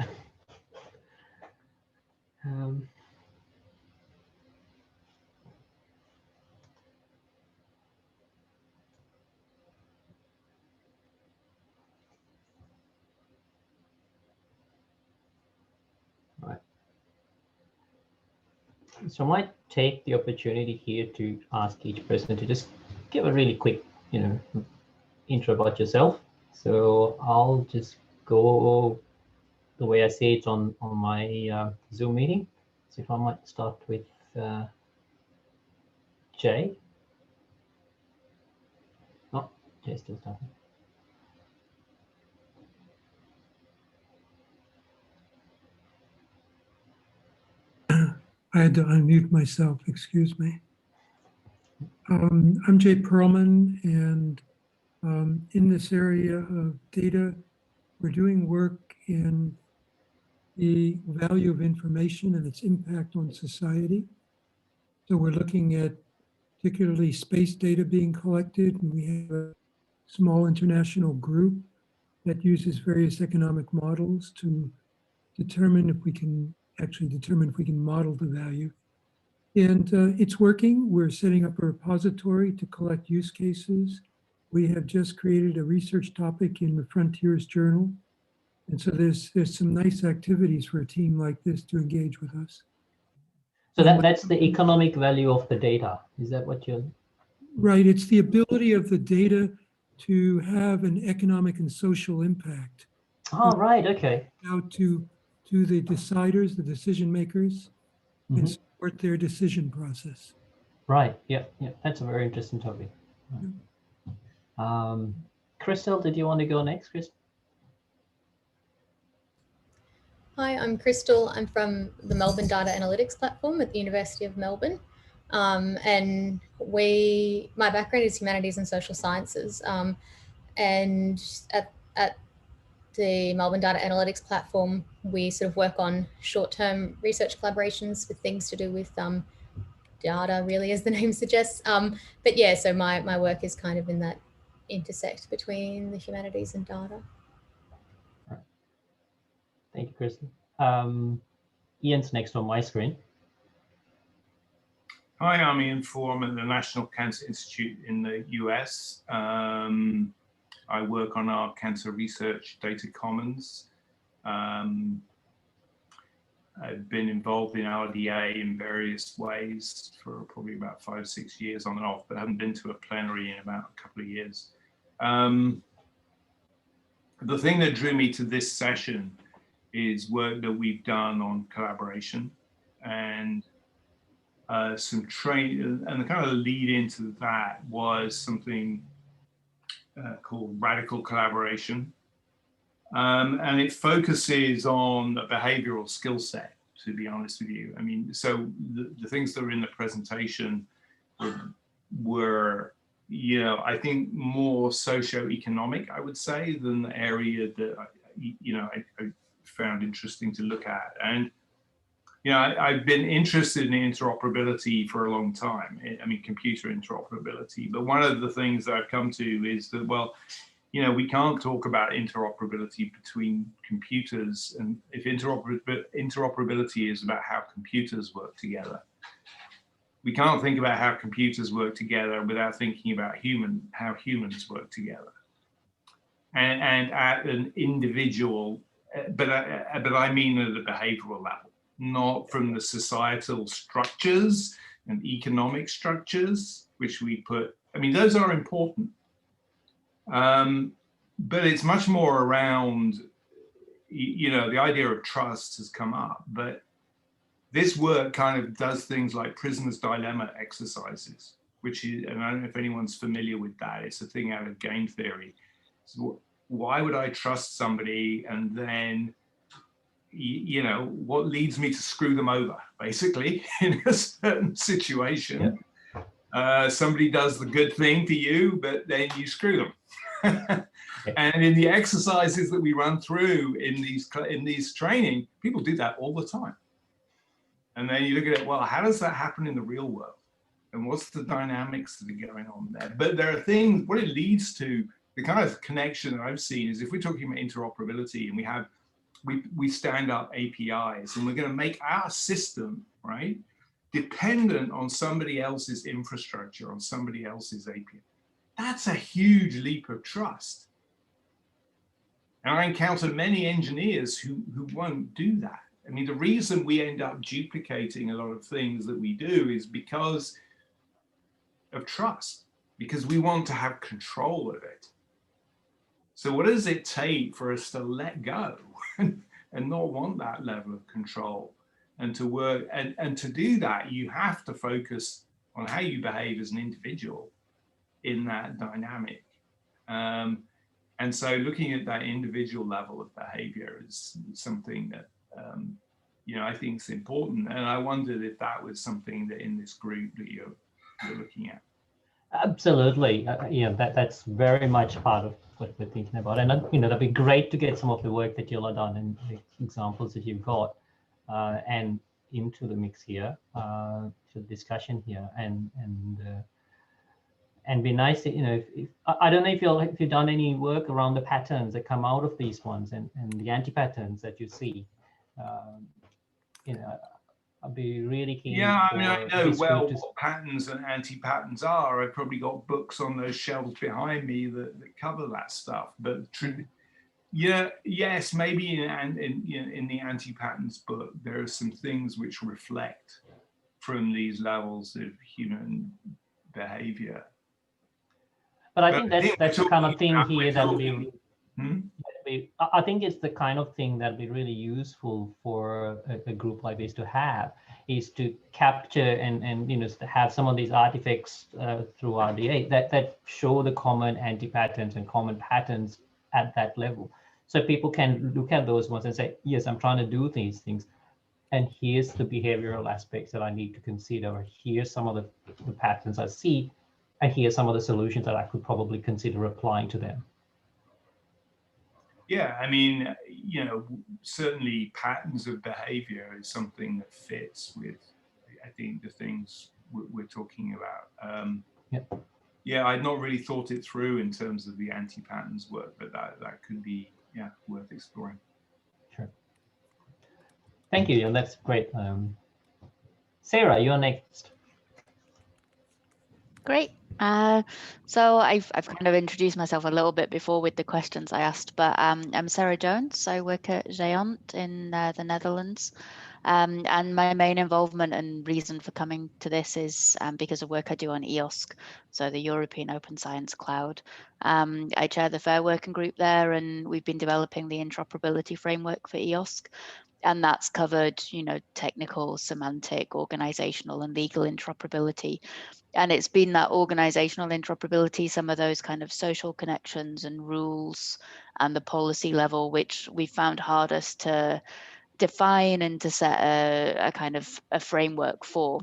So I might take the opportunity here to ask each person to just give a really quick, intro about yourself. So I'll just go the way I see it on my Zoom meeting. So if I might start with Jay. Oh, Jay's still starting. I had to unmute myself, excuse me. I'm Jay Perlman, and in this area of data, we're doing work in the value of information and its impact on society. So we're looking at particularly space data being collected, and we have a small international group that uses various economic models to determine if we can model the value. And it's working. We're setting up a repository to collect use cases. We have just created a research topic in the Frontiers Journal. And so there's some nice activities for a team like this to engage with us. So that's the economic value of the data. Is that what you're... Right. It's the ability of the data to have an economic and social impact. Oh, right. Okay. Out to the deciders, the decision makers, and support their decision process. Right. Yeah. Yeah. That's a very interesting topic. Crystal, did you want to go next, Crystal? Hi, I'm Crystal. I'm from the Melbourne Data Analytics Platform at the University of Melbourne. And my background is humanities and social sciences. And at the Melbourne Data Analytics Platform, we sort of work on short-term research collaborations with things to do with data, really, as the name suggests. But yeah, so my work is kind of in that intersect between the humanities and data. Right. Thank you, Crystal. Ian's next on my screen. Hi, I'm Ian Form at the National Cancer Institute in the US. I work on our cancer research data commons. I've been involved in RDA in various ways for probably about 5 or 6 years on and off, but I haven't been to a plenary in about a couple of years. The thing that drew me to this session is work that we've done on collaboration and some training, and the kind of lead into that was something called radical collaboration. And it focuses on a behavioral skill set, to be honest with you. I mean, so the things that were in the presentation were, I think more socioeconomic, I would say, than the area that, I found interesting to look at. And, I've been interested in interoperability for a long time. I mean, computer interoperability. But one of the things that I've come to is that, well, we can't talk about interoperability between computers, and if interoperability is about how computers work together, we can't think about how computers work together without thinking about how humans work together. And at an individual, but I mean at a behavioral level, not from the societal structures and economic structures, which we put, I mean, those are important. But it's much more around, the idea of trust has come up, but this work kind of does things like prisoner's dilemma exercises, which is, and I don't know if anyone's familiar with that, it's a thing out of game theory. So why would I trust somebody, and then, what leads me to screw them over, basically, in a certain situation? Yeah. Somebody does the good thing to you, but then you screw them. And in the exercises that we run through in these training, people do that all the time. And then you look at it, well, how does that happen in the real world? And what's the dynamics that are going on there? But there are things, what it leads to, the kind of connection that I've seen is if we're talking about interoperability and we stand up APIs and we're going to make our system, right, dependent on somebody else's infrastructure, on somebody else's API. That's a huge leap of trust. And I encounter many engineers who won't do that. I mean, the reason we end up duplicating a lot of things that we do is because of trust, because we want to have control of it. So what does it take for us to let go and not want that level of control, and to work, and to do that, you have to focus on how you behave as an individual in that dynamic. And so looking at that individual level of behavior is something that, you know, I think is important. And I wondered if that was something that in this group that you're looking at. Absolutely. You know, that's very much part of what we're thinking about. And, you know, that'd be great to get some of the work that you'll have done and the examples that you've got and into the mix here, to the discussion here. And be nice to, you know, if I don't know if you've done any work around the patterns that come out of these ones and the anti-patterns that you see. You know, I'd be really keen. Yeah, I mean, I know well what patterns and anti-patterns are. I've probably got books on those shelves behind me that cover that stuff. But yeah, yes, maybe in the anti-patterns book, there are some things which reflect from these levels of human behavior. But I think that's the kind of thing here that'll be. I think it's the kind of thing that'll be really useful for a group like this to have, is to capture and you know, have some of these artifacts through RDA that show the common anti-patterns and common patterns at that level, so people can look at those ones and say, yes, I'm trying to do these things, and here's the behavioral aspects that I need to consider, or here's some of the patterns I see, and here's some of the solutions that I could probably consider applying to them. Yeah, I mean, you know, certainly patterns of behavior is something that fits with, I think, the things we're talking about. Yeah, I'd not really thought it through in terms of the anti-patterns work, but that could be, yeah, worth exploring. Sure. Thank you, and that's great. Sarah, you're next. Great. So I've kind of introduced myself a little bit before with the questions I asked, but I'm Sarah Jones. I work at Géant in the Netherlands. And my main involvement and reason for coming to this is because of work I do on EOSC, so the European Open Science Cloud. I chair the FAIR working group there, and we've been developing the interoperability framework for EOSC. And that's covered, you know, technical, semantic, organizational, and legal interoperability. And it's been that organizational interoperability, some of those kind of social connections and rules and the policy level, which we found hardest to define and to set a kind of a framework for.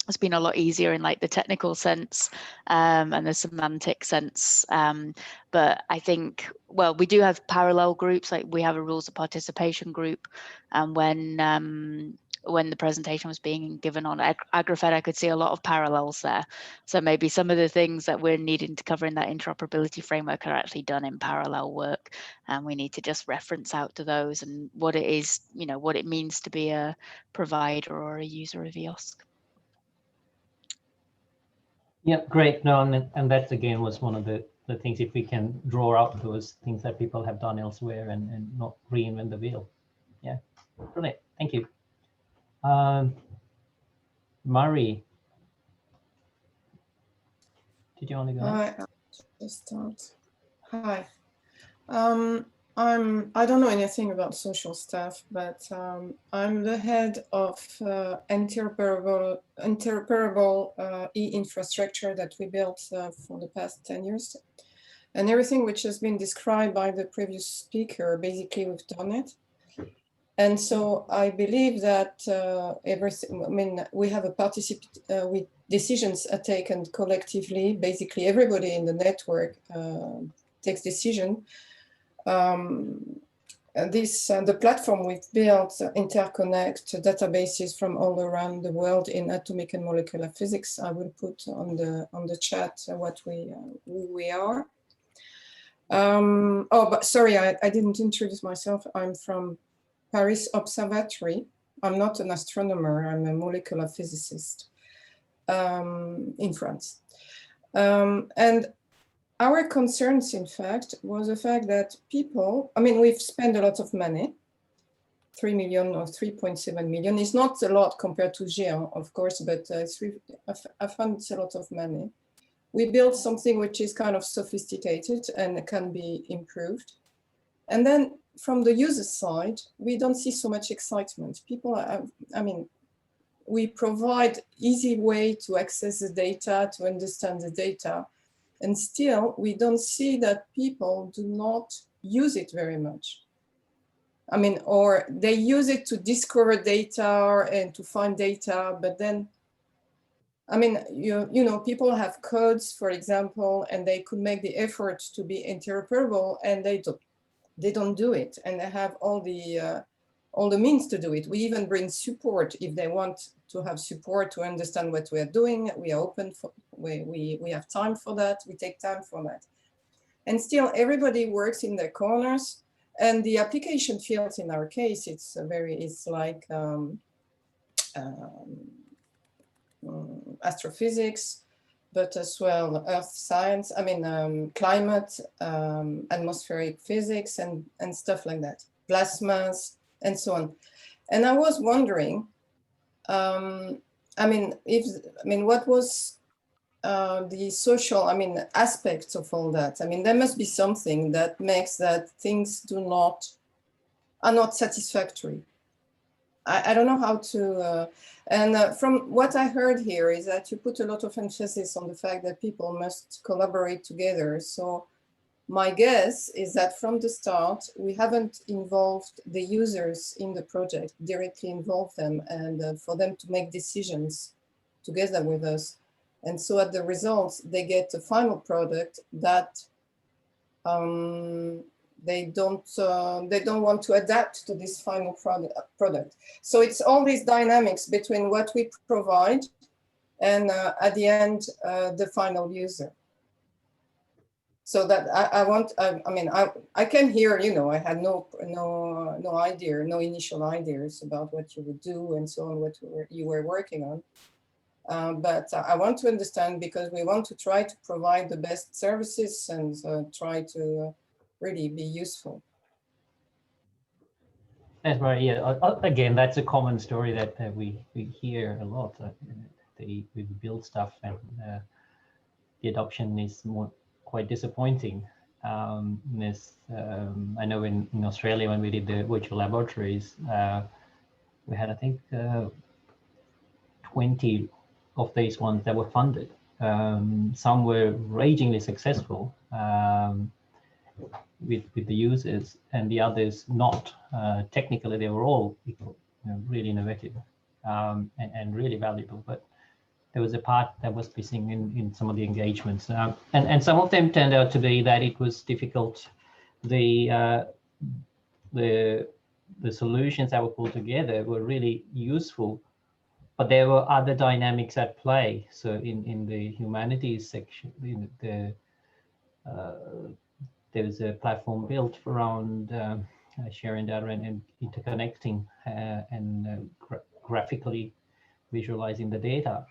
It's been a lot easier in like the technical sense and the semantic sense. But I think, well, we do have parallel groups, like we have a rules of participation group. And when the presentation was being given on AgriFed, I could see a lot of parallels there. So maybe some of the things that we're needing to cover in that interoperability framework are actually done in parallel work. And we need to just reference out to those and what it is, you know, what it means to be a provider or a user of EOSC. Yeah, great. No, and that again was one of the things, if we can draw out those things that people have done elsewhere and not reinvent the wheel. Yeah, brilliant. Thank you. Murray, did you want to go? Hi, I'll just start. Hi. I don't know anything about social stuff, but I'm the head of interoperable e-infrastructure that we built for the past 10 years. And everything which has been described by the previous speaker, basically we've done it. And so I believe that everything, I mean, we have a decisions are taken collectively. Basically, everybody in the network takes decision. The platform we've built interconnect databases from all around the world in atomic and molecular physics. I will put on the chat what who we are. Oh, but sorry, I didn't introduce myself. I'm from Paris Observatory. I'm not an astronomer. I'm a molecular physicist in France. And our concerns, in fact, was the fact that people, I mean, we've spent a lot of money 3 million or 3.7 million. It's not a lot compared to Géant, of course, but I found it's a lot of money. We built something which is kind of sophisticated and can be improved. And then from the user side, we don't see so much excitement. People are, I mean, we provide easy way to access the data, to understand the data. And still, we don't see that people do not use it very much. I mean, or they use it to discover data and to find data, but then, I mean, you know, people have codes, for example, and they could make the effort to be interoperable, and they don't do it, and they have all the means to do it. We even bring support if they want to have support to understand what we are doing. We are open for, we have time for that. We take time for that. And still everybody works in their corners, and the application fields in our case, it's like astrophysics, but as well earth science, I mean, climate, atmospheric physics and stuff like that, plasmas and so on. And I was wondering, I mean, what was the social, I mean, aspects of all that? I mean, there must be something that makes that things are not satisfactory. I don't know how to, from what I heard here is that you put a lot of emphasis on the fact that people must collaborate together. So my guess is that from the start, we haven't involved the users in the project, directly involved them, and for them to make decisions together with us. And so at the results, they get a final product that they don't want to adapt to this final product. So it's all these dynamics between what we provide and at the end, the final user. So that I can hear, you know, I had no idea, no initial ideas about what you would do and so on, what you were working on. But I want to understand, because we want to try to provide the best services and try to really be useful. That's right. Yeah. Again, that's a common story that we hear a lot. We build stuff and the adoption is quite disappointing. I know in Australia, when we did the virtual laboratories, we had, I think, 20 of these ones that were funded. Some were ragingly successful with the users, and the others not. Technically, they were all really innovative and really valuable, but there was a part that was missing in some of the engagements, and some of them turned out to be that it was difficult. The solutions that were pulled together were really useful, but there were other dynamics at play. So in the humanities section, there was a platform built around sharing data and interconnecting and graphically visualizing the data.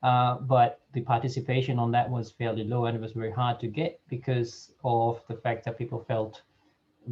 But the participation on that was fairly low, and it was very hard to get because of the fact that people felt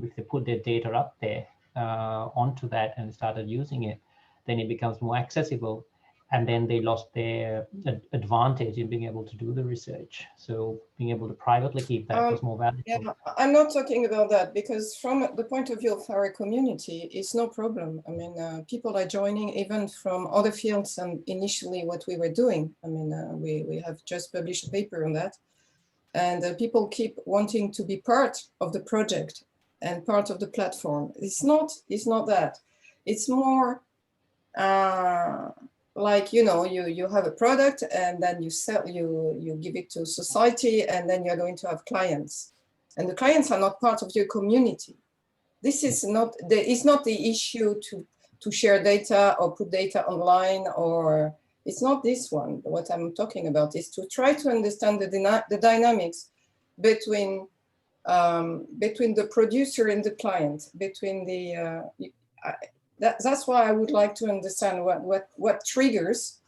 if they put their data up there onto that and started using it, then it becomes more accessible. And then they lost their advantage in being able to do the research. So being able to privately keep that was more valuable. Yeah, I'm not talking about that, because from the point of view of our community, it's no problem. I mean, people are joining even from other fields than initially what we were doing. I mean, we have just published a paper on that. And people keep wanting to be part of the project and part of the platform. It's not that. It's more, like, you know, you have a product and then you sell, you give it to society, and then you're going to have clients, and the clients are not part of your community. This is not the issue to share data or put data online, or it's not this one. What I'm talking about is to try to understand the dynamics between the producer and the client, between the that's why I would like to understand what triggers,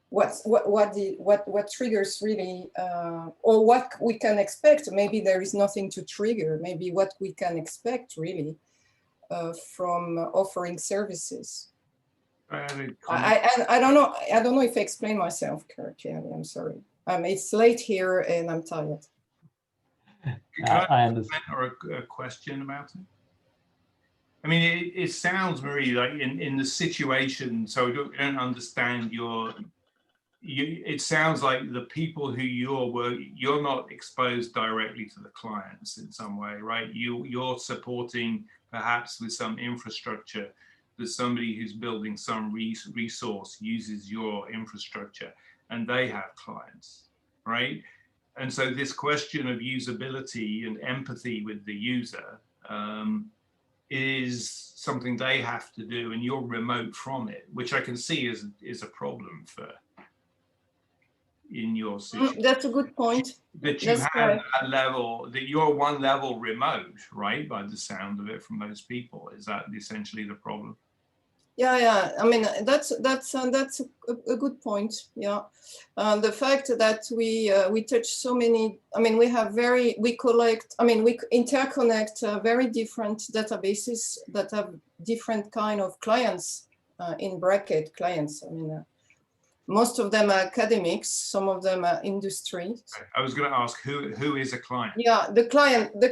what triggers really, or what we can expect. Maybe there is nothing to trigger. Maybe what we can expect really from offering services. I I don't know. I don't know if I explained myself correctly. I'm sorry. It's late here and I'm tired. Can I I understand. or a question about it? I mean, it sounds very like in the situation. So I don't understand it sounds like the people who you're not exposed directly to the clients in some way, right? You're supporting perhaps with some infrastructure that somebody who's building some resource uses your infrastructure and they have clients, right? And so this question of usability and empathy with the user is something they have to do, and you're remote from it, which I can see is a problem for in your situation. That's a good point. That you have that level, that you're one level remote, right? By the sound of it from those people. Is that essentially the problem? Yeah. I mean, that's a good point. Yeah, the fact that we touch so many. I mean, we collect. I mean, we interconnect very different databases that have different kind of clients. In bracket clients. I mean, most of them are academics. Some of them are industry. I was going to ask who is a client. Yeah, the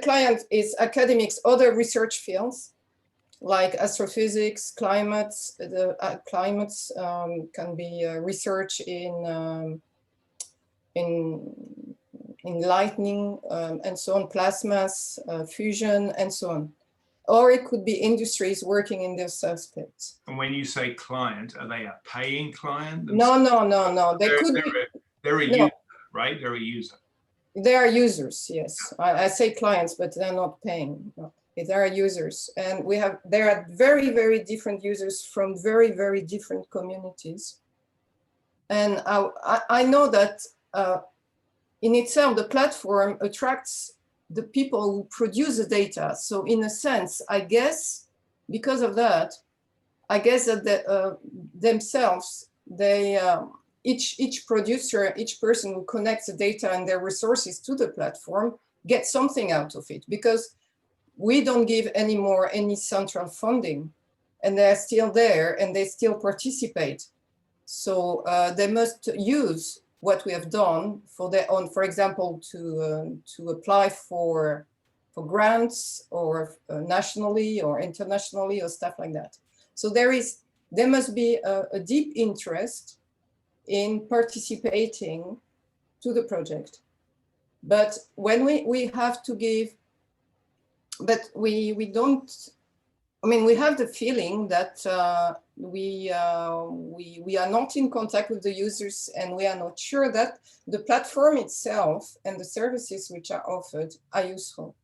client is academics, other research fields, like astrophysics, climates. The climates can be research in lightning and so on, plasmas, fusion, and so on. Or it could be industries working in those aspects. And when you say client, are they a paying client? No. They're a user, right? They're a user. They are users, yes. I say clients, but they're not paying. No. They are users, and there are very, very different users from very, very different communities. And I know that in itself, the platform attracts the people who produce the data. So in a sense, I guess, because of that, themselves, each producer, each person who connects the data and their resources to the platform gets something out of it, because we don't give anymore any central funding, and they're still there and they still participate. So they must use what we have done for their own, for example, to apply for grants or nationally or internationally or stuff like that. So there must be a deep interest in participating to the project. But when we have to give, but we don't, I mean, we have the feeling that we are not in contact with the users, and we are not sure that the platform itself and the services which are offered are useful.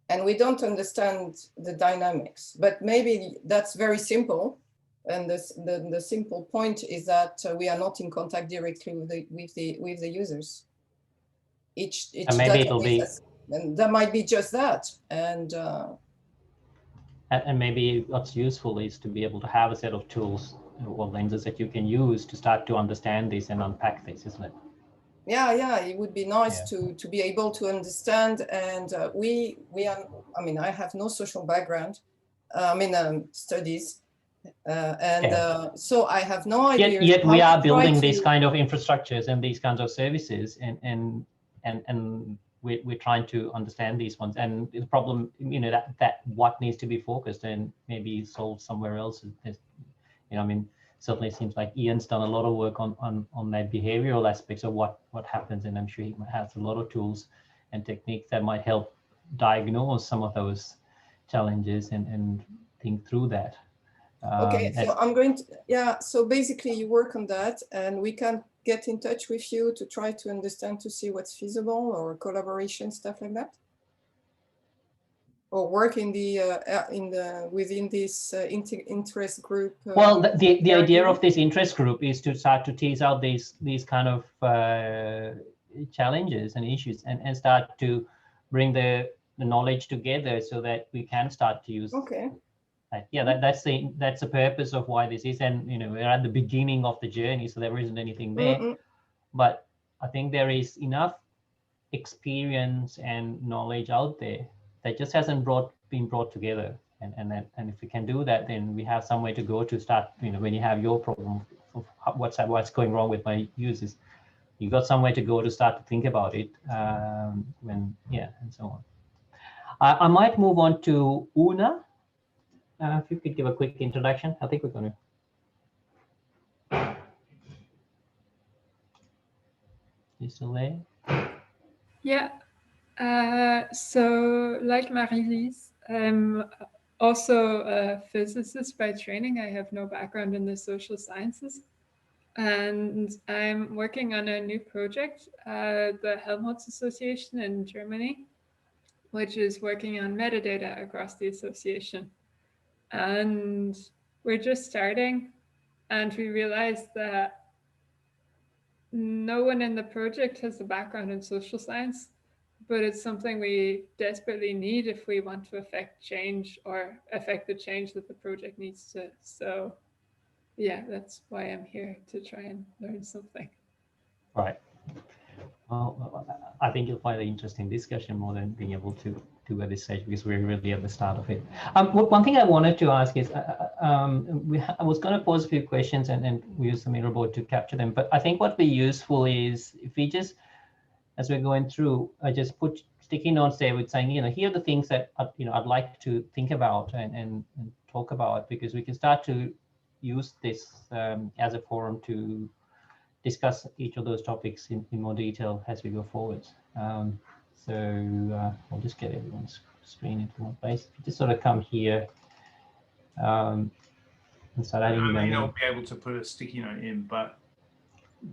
And we don't understand the dynamics, but maybe that's very simple. And the simple point is that we are not in contact directly with the users. Each and maybe it'll be, and that might be just that. And maybe what's useful is to be able to have a set of tools or lenses that you can use to start to understand this and unpack this, isn't it? Yeah, it would be nice to be able to understand. And we are, I mean, I have no social background, studies, so I have no idea. Yet we are building these kind of infrastructures and these kinds of services, and we're trying to understand these ones. And the problem, that what needs to be focused and maybe solved somewhere else is, I mean, certainly it seems like Ian's done a lot of work on that behavioral aspects of what happens, and I'm sure he has a lot of tools and techniques that might help diagnose some of those challenges and think through that. Okay, so I'm going to, so basically you work on that, and we can get in touch with you to try to understand, to see what's feasible, or collaboration, stuff like that, or work in within this interest group. Well, the idea of this interest group is to start to tease out these kind of challenges and issues, and start to bring the knowledge together so that we can start to use. Okay. That's the purpose of why this is, and we're at the beginning of the journey, so there isn't anything there. But I think there is enough experience and knowledge out there that just hasn't brought being brought together. And if we can do that, then we have some way to go to start, when you have your problem of what's going wrong with my users, you got somewhere to go to start to think about it, and so on. I might move on to Una. If you could give a quick introduction. I think we're going to. You still there? Yeah. So like Marie-Lise, I'm also a physicist by training. I have no background in the social sciences. And I'm working on a new project, the Helmholtz Association in Germany, which is working on metadata across the association. And we're just starting, and we realized that no one in the project has a background in social science, but it's something we desperately need if we want to affect change or affect the change that the project needs to. So yeah, that's why I'm here, to try and learn something. Right. Well, I think you'll find an interesting discussion more than being able to do at this stage, because we're really at the start of it. One thing I wanted to ask is, I was going to pose a few questions and we use the Miro board to capture them. But I think what would be useful is if we just, as we're going through, I just put sticky notes there with saying, here are the things that I'd like to think about and talk about, because we can start to use this as a forum to discuss each of those topics in more detail as we go forward. So I'll just get everyone's screen into one place. If you just sort of come here and start adding. I may not be able to put a sticky note in, but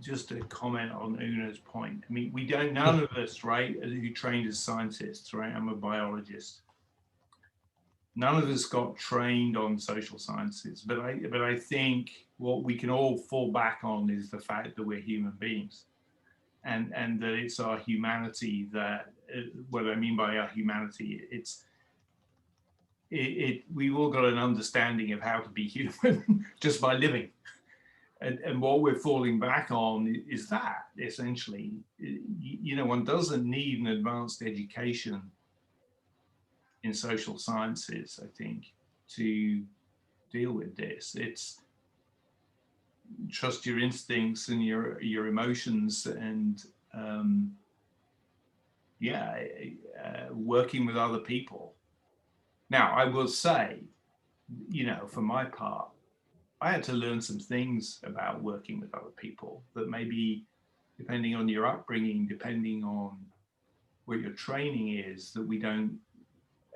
just to comment on Una's point. I mean, we don't, none of us, right, who trained as scientists, right? I'm a biologist. None of us got trained on social sciences, but I think what we can all fall back on is the fact that we're human beings, and that it's our humanity that, what I mean by our humanity, we've all got an understanding of how to be human just by living, and what we're falling back on is that essentially, one doesn't need an advanced education in social sciences, I think, to deal with this. It's trust your instincts and your emotions, and working with other people. Now, I will say, for my part, I had to learn some things about working with other people that maybe, depending on your upbringing, depending on what your training is, that we don't.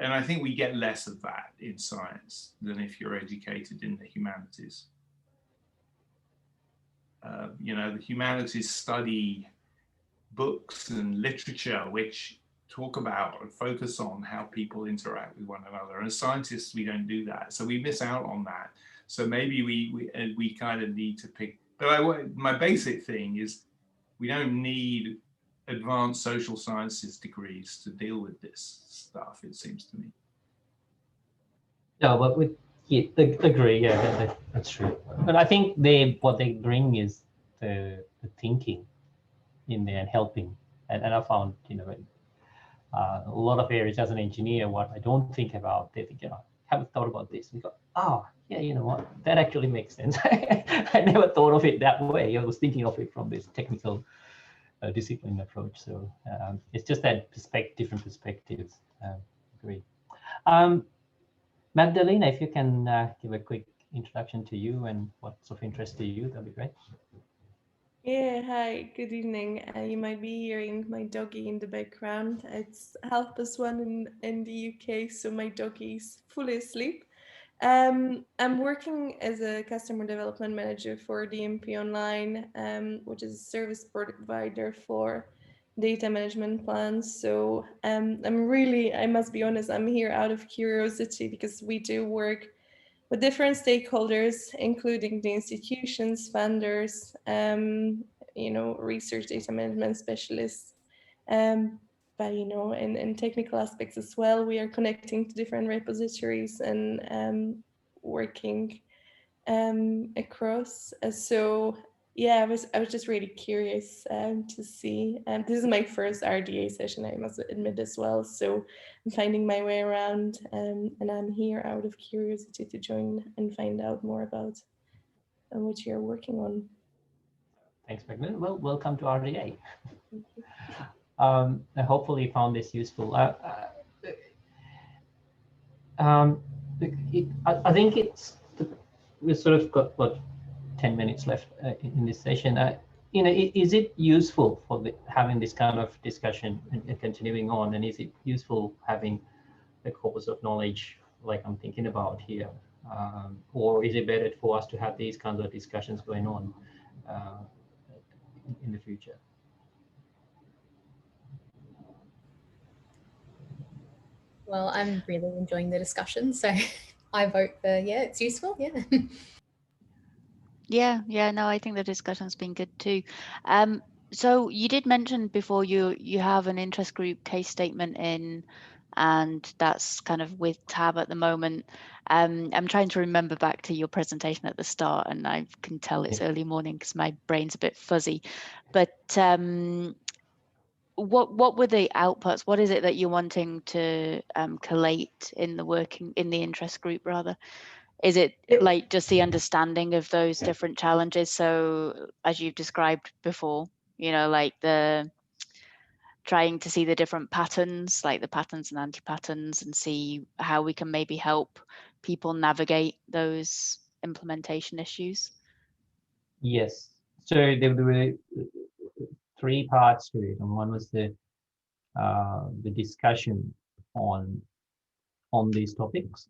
And I think we get less of that in science than if you're educated in the humanities. The humanities study books and literature which talk about and focus on how people interact with one another. And as scientists, we don't do that. So we miss out on that. So maybe we kind of need to pick, but my basic thing is we don't need advanced social sciences degrees to deal with this stuff, it seems to me. No, but agree, yeah, that's true. But I think what they bring is the thinking in there and helping. And I found, a lot of areas as an engineer, what I don't think about, they think, haven't thought about this. We go, yeah, you know what, that actually makes sense. I never thought of it that way. I was thinking of it from this technical discipline approach. So it's just that different perspectives. Agree. Magdalena, if you can give a quick introduction to you and what's of interest to you, that'd be great. Yeah, hi, good evening. You might be hearing my doggy in the background. It's 1:30 in the UK, so my doggy's fully asleep. I'm working as a customer development manager for DMP Online, which is a service provider for data management plans. So I must be honest, I'm here out of curiosity because we do work with different stakeholders, including the institutions, funders, research data management specialists. But in technical aspects as well, we are connecting to different repositories and working across. So yeah, I was just really curious to see. This is my first RDA session, I must admit as well. So I'm finding my way around, and I'm here out of curiosity to join and find out more about what you're working on. Thanks, Magna. Well, welcome to RDA. Thank you. I hopefully you found this useful. I think we've sort of got what 10 minutes left in this session. You know, is it useful for having this kind of discussion and continuing on? And is it useful having the corpus of knowledge like I'm thinking about here? Or is it better for us to have these kinds of discussions going on in the future? Well, I'm really enjoying the discussion, so I vote for, yeah, it's useful, yeah. Yeah, no, I think the discussion's been good too. So you did mention before you have an interest group case statement in, and that's kind of with Tab at the moment. I'm trying to remember back to your presentation at the start, and I can tell it's early morning because my brain's a bit fuzzy. But what were the outputs? What is it that you're wanting to collate in the interest group rather? Is it like just the understanding of those different challenges? So as you've described before, you know, like the trying to see the different patterns, like the patterns and anti-patterns, and see how we can maybe help people navigate those implementation issues? Yes. So there were 3 parts to it, and one was the discussion on these topics,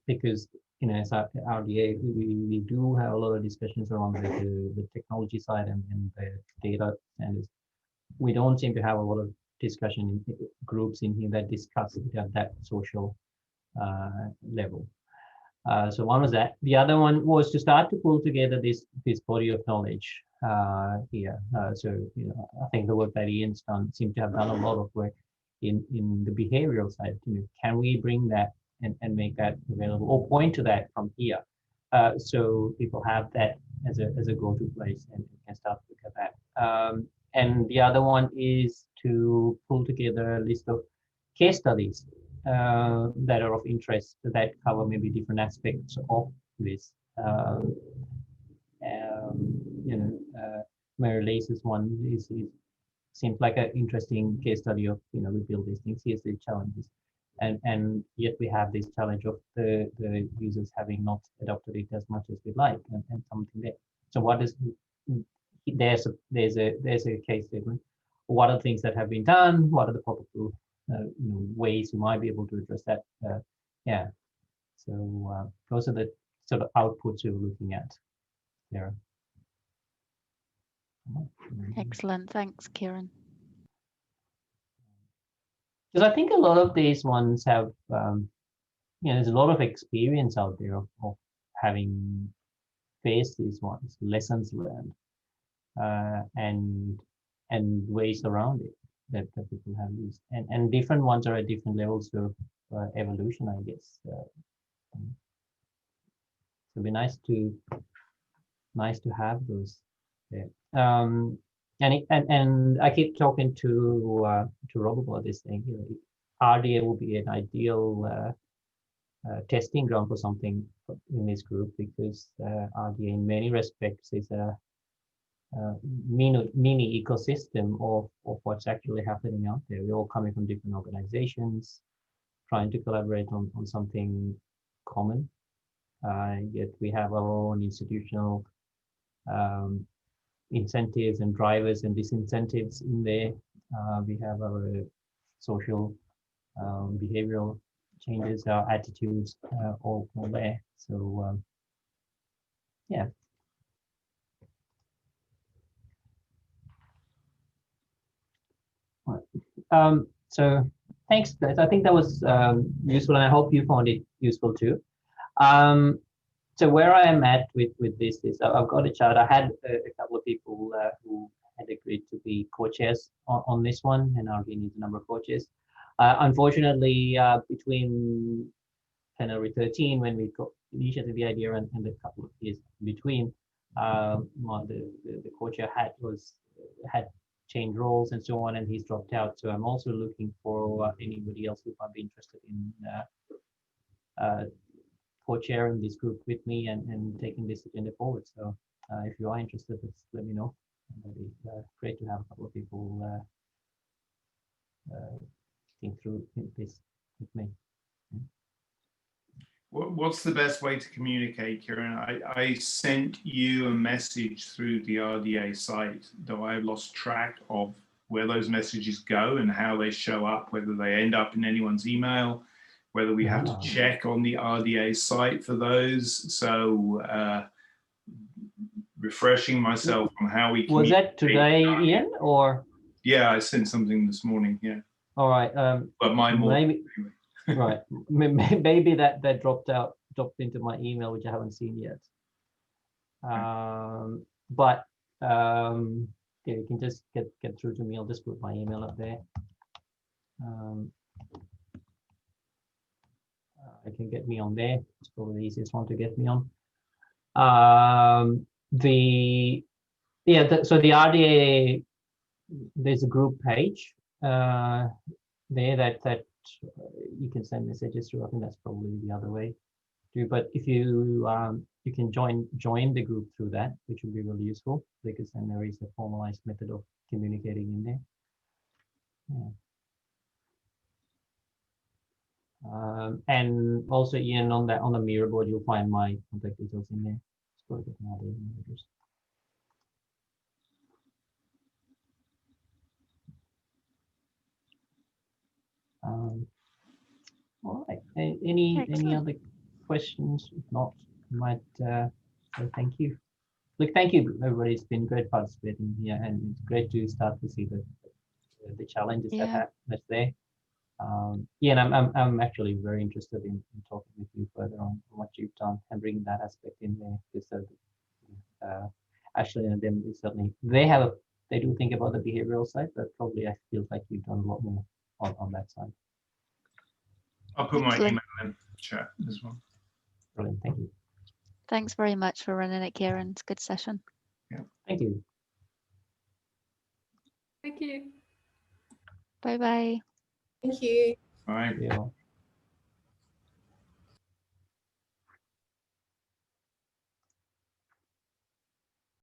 because you know, as RDA, we do have a lot of discussions around the technology side and the data standards. We don't seem to have a lot of discussion in groups in here that discuss it at that social level. So one was that. The other one was to start to pull together this body of knowledge here. So you know, I think the work that Ian's done seemed to have done a lot of work in the behavioral side. You know, can we bring that and make that available, or point to that from here, so people have that as a go-to place and can start to look at that. And the other one is to pull together a list of case studies that are of interest that cover maybe different aspects of this. You know, Mary Lace's one seems like an interesting case study of, you know, we build these things, here's the challenges, and yet we have this challenge of the users having not adopted it as much as we'd like, and something there. So what is there's a case statement. What are the things that have been done? What are the possible you know, ways you might be able to address that? Yeah. So those are the sort of outputs we're looking at there. Excellent, thanks, Kieran. Because I think a lot of these ones have, you know, there's a lot of experience out there of having faced these ones, lessons learned, and ways around it that people have used, and different ones are at different levels of evolution, I guess. It'd be nice to have those there. And I keep talking to Rob about this thing. You know, RDA will be an ideal testing ground for something in this group, because RDA in many respects is a mini ecosystem of what's actually happening out there. We're all coming from different organizations, trying to collaborate on something common. Yet we have our own institutional incentives and drivers and disincentives in there. We have our social behavioral changes, our attitudes, all there. So yeah. So thanks, guys. I think that was useful, and I hope you found it useful too. So where I am at with this is I've got a chart. I had a couple of people who had agreed to be co-chairs on this one, and RDA needs a number of co-chairs. Unfortunately, between January 13, when we got initiated the idea, and a couple of years between, the co-chair had changed roles and so on, and he's dropped out. So I'm also looking for anybody else who might be interested in co-chairing this group with me and taking this agenda forward. So if you are interested, just let me know. It'd be great to have a couple of people think through this with me. What's the best way to communicate, Kieran? I sent you a message through the RDA site, though I've lost track of where those messages go and how they show up, whether they end up in anyone's email, whether we have to check on the RDA site for those. So refreshing myself on how we was that today, Ian, or? Yeah, I sent something this morning. Yeah. All right. But mine more. Maybe. Right, maybe that dropped into my email, which I haven't seen yet. But yeah, you can just get through to me. I'll just put my email up there. I can get me on there. It's probably the easiest one to get me on. So the RDA, there's a group page there that you can send messages through. I think that's probably the other way too. But if you you can join the group through that, which will be really useful, because then there is a formalized method of communicating in there. Yeah. And also, Ian, on the mirror board, you'll find my contact details in there. Just go get my email address. All right. Any other questions? If not, I might say thank you. Look, thank you, everybody. It's been great participating here, and it's great to start to see the challenges that's there. Yeah, and I'm actually very interested in talking with you further on what you've done and bringing that aspect in there, because Ashley and them certainly they do think about the behavioral side, but probably I feel like you've done a lot more on that side. I'll put my email in the chat as well. Brilliant, thank you. Thanks very much for running it, Kieran. It's a good session. Yeah. Thank you. Thank you. Bye-bye. Thank you. Bye. Yeah.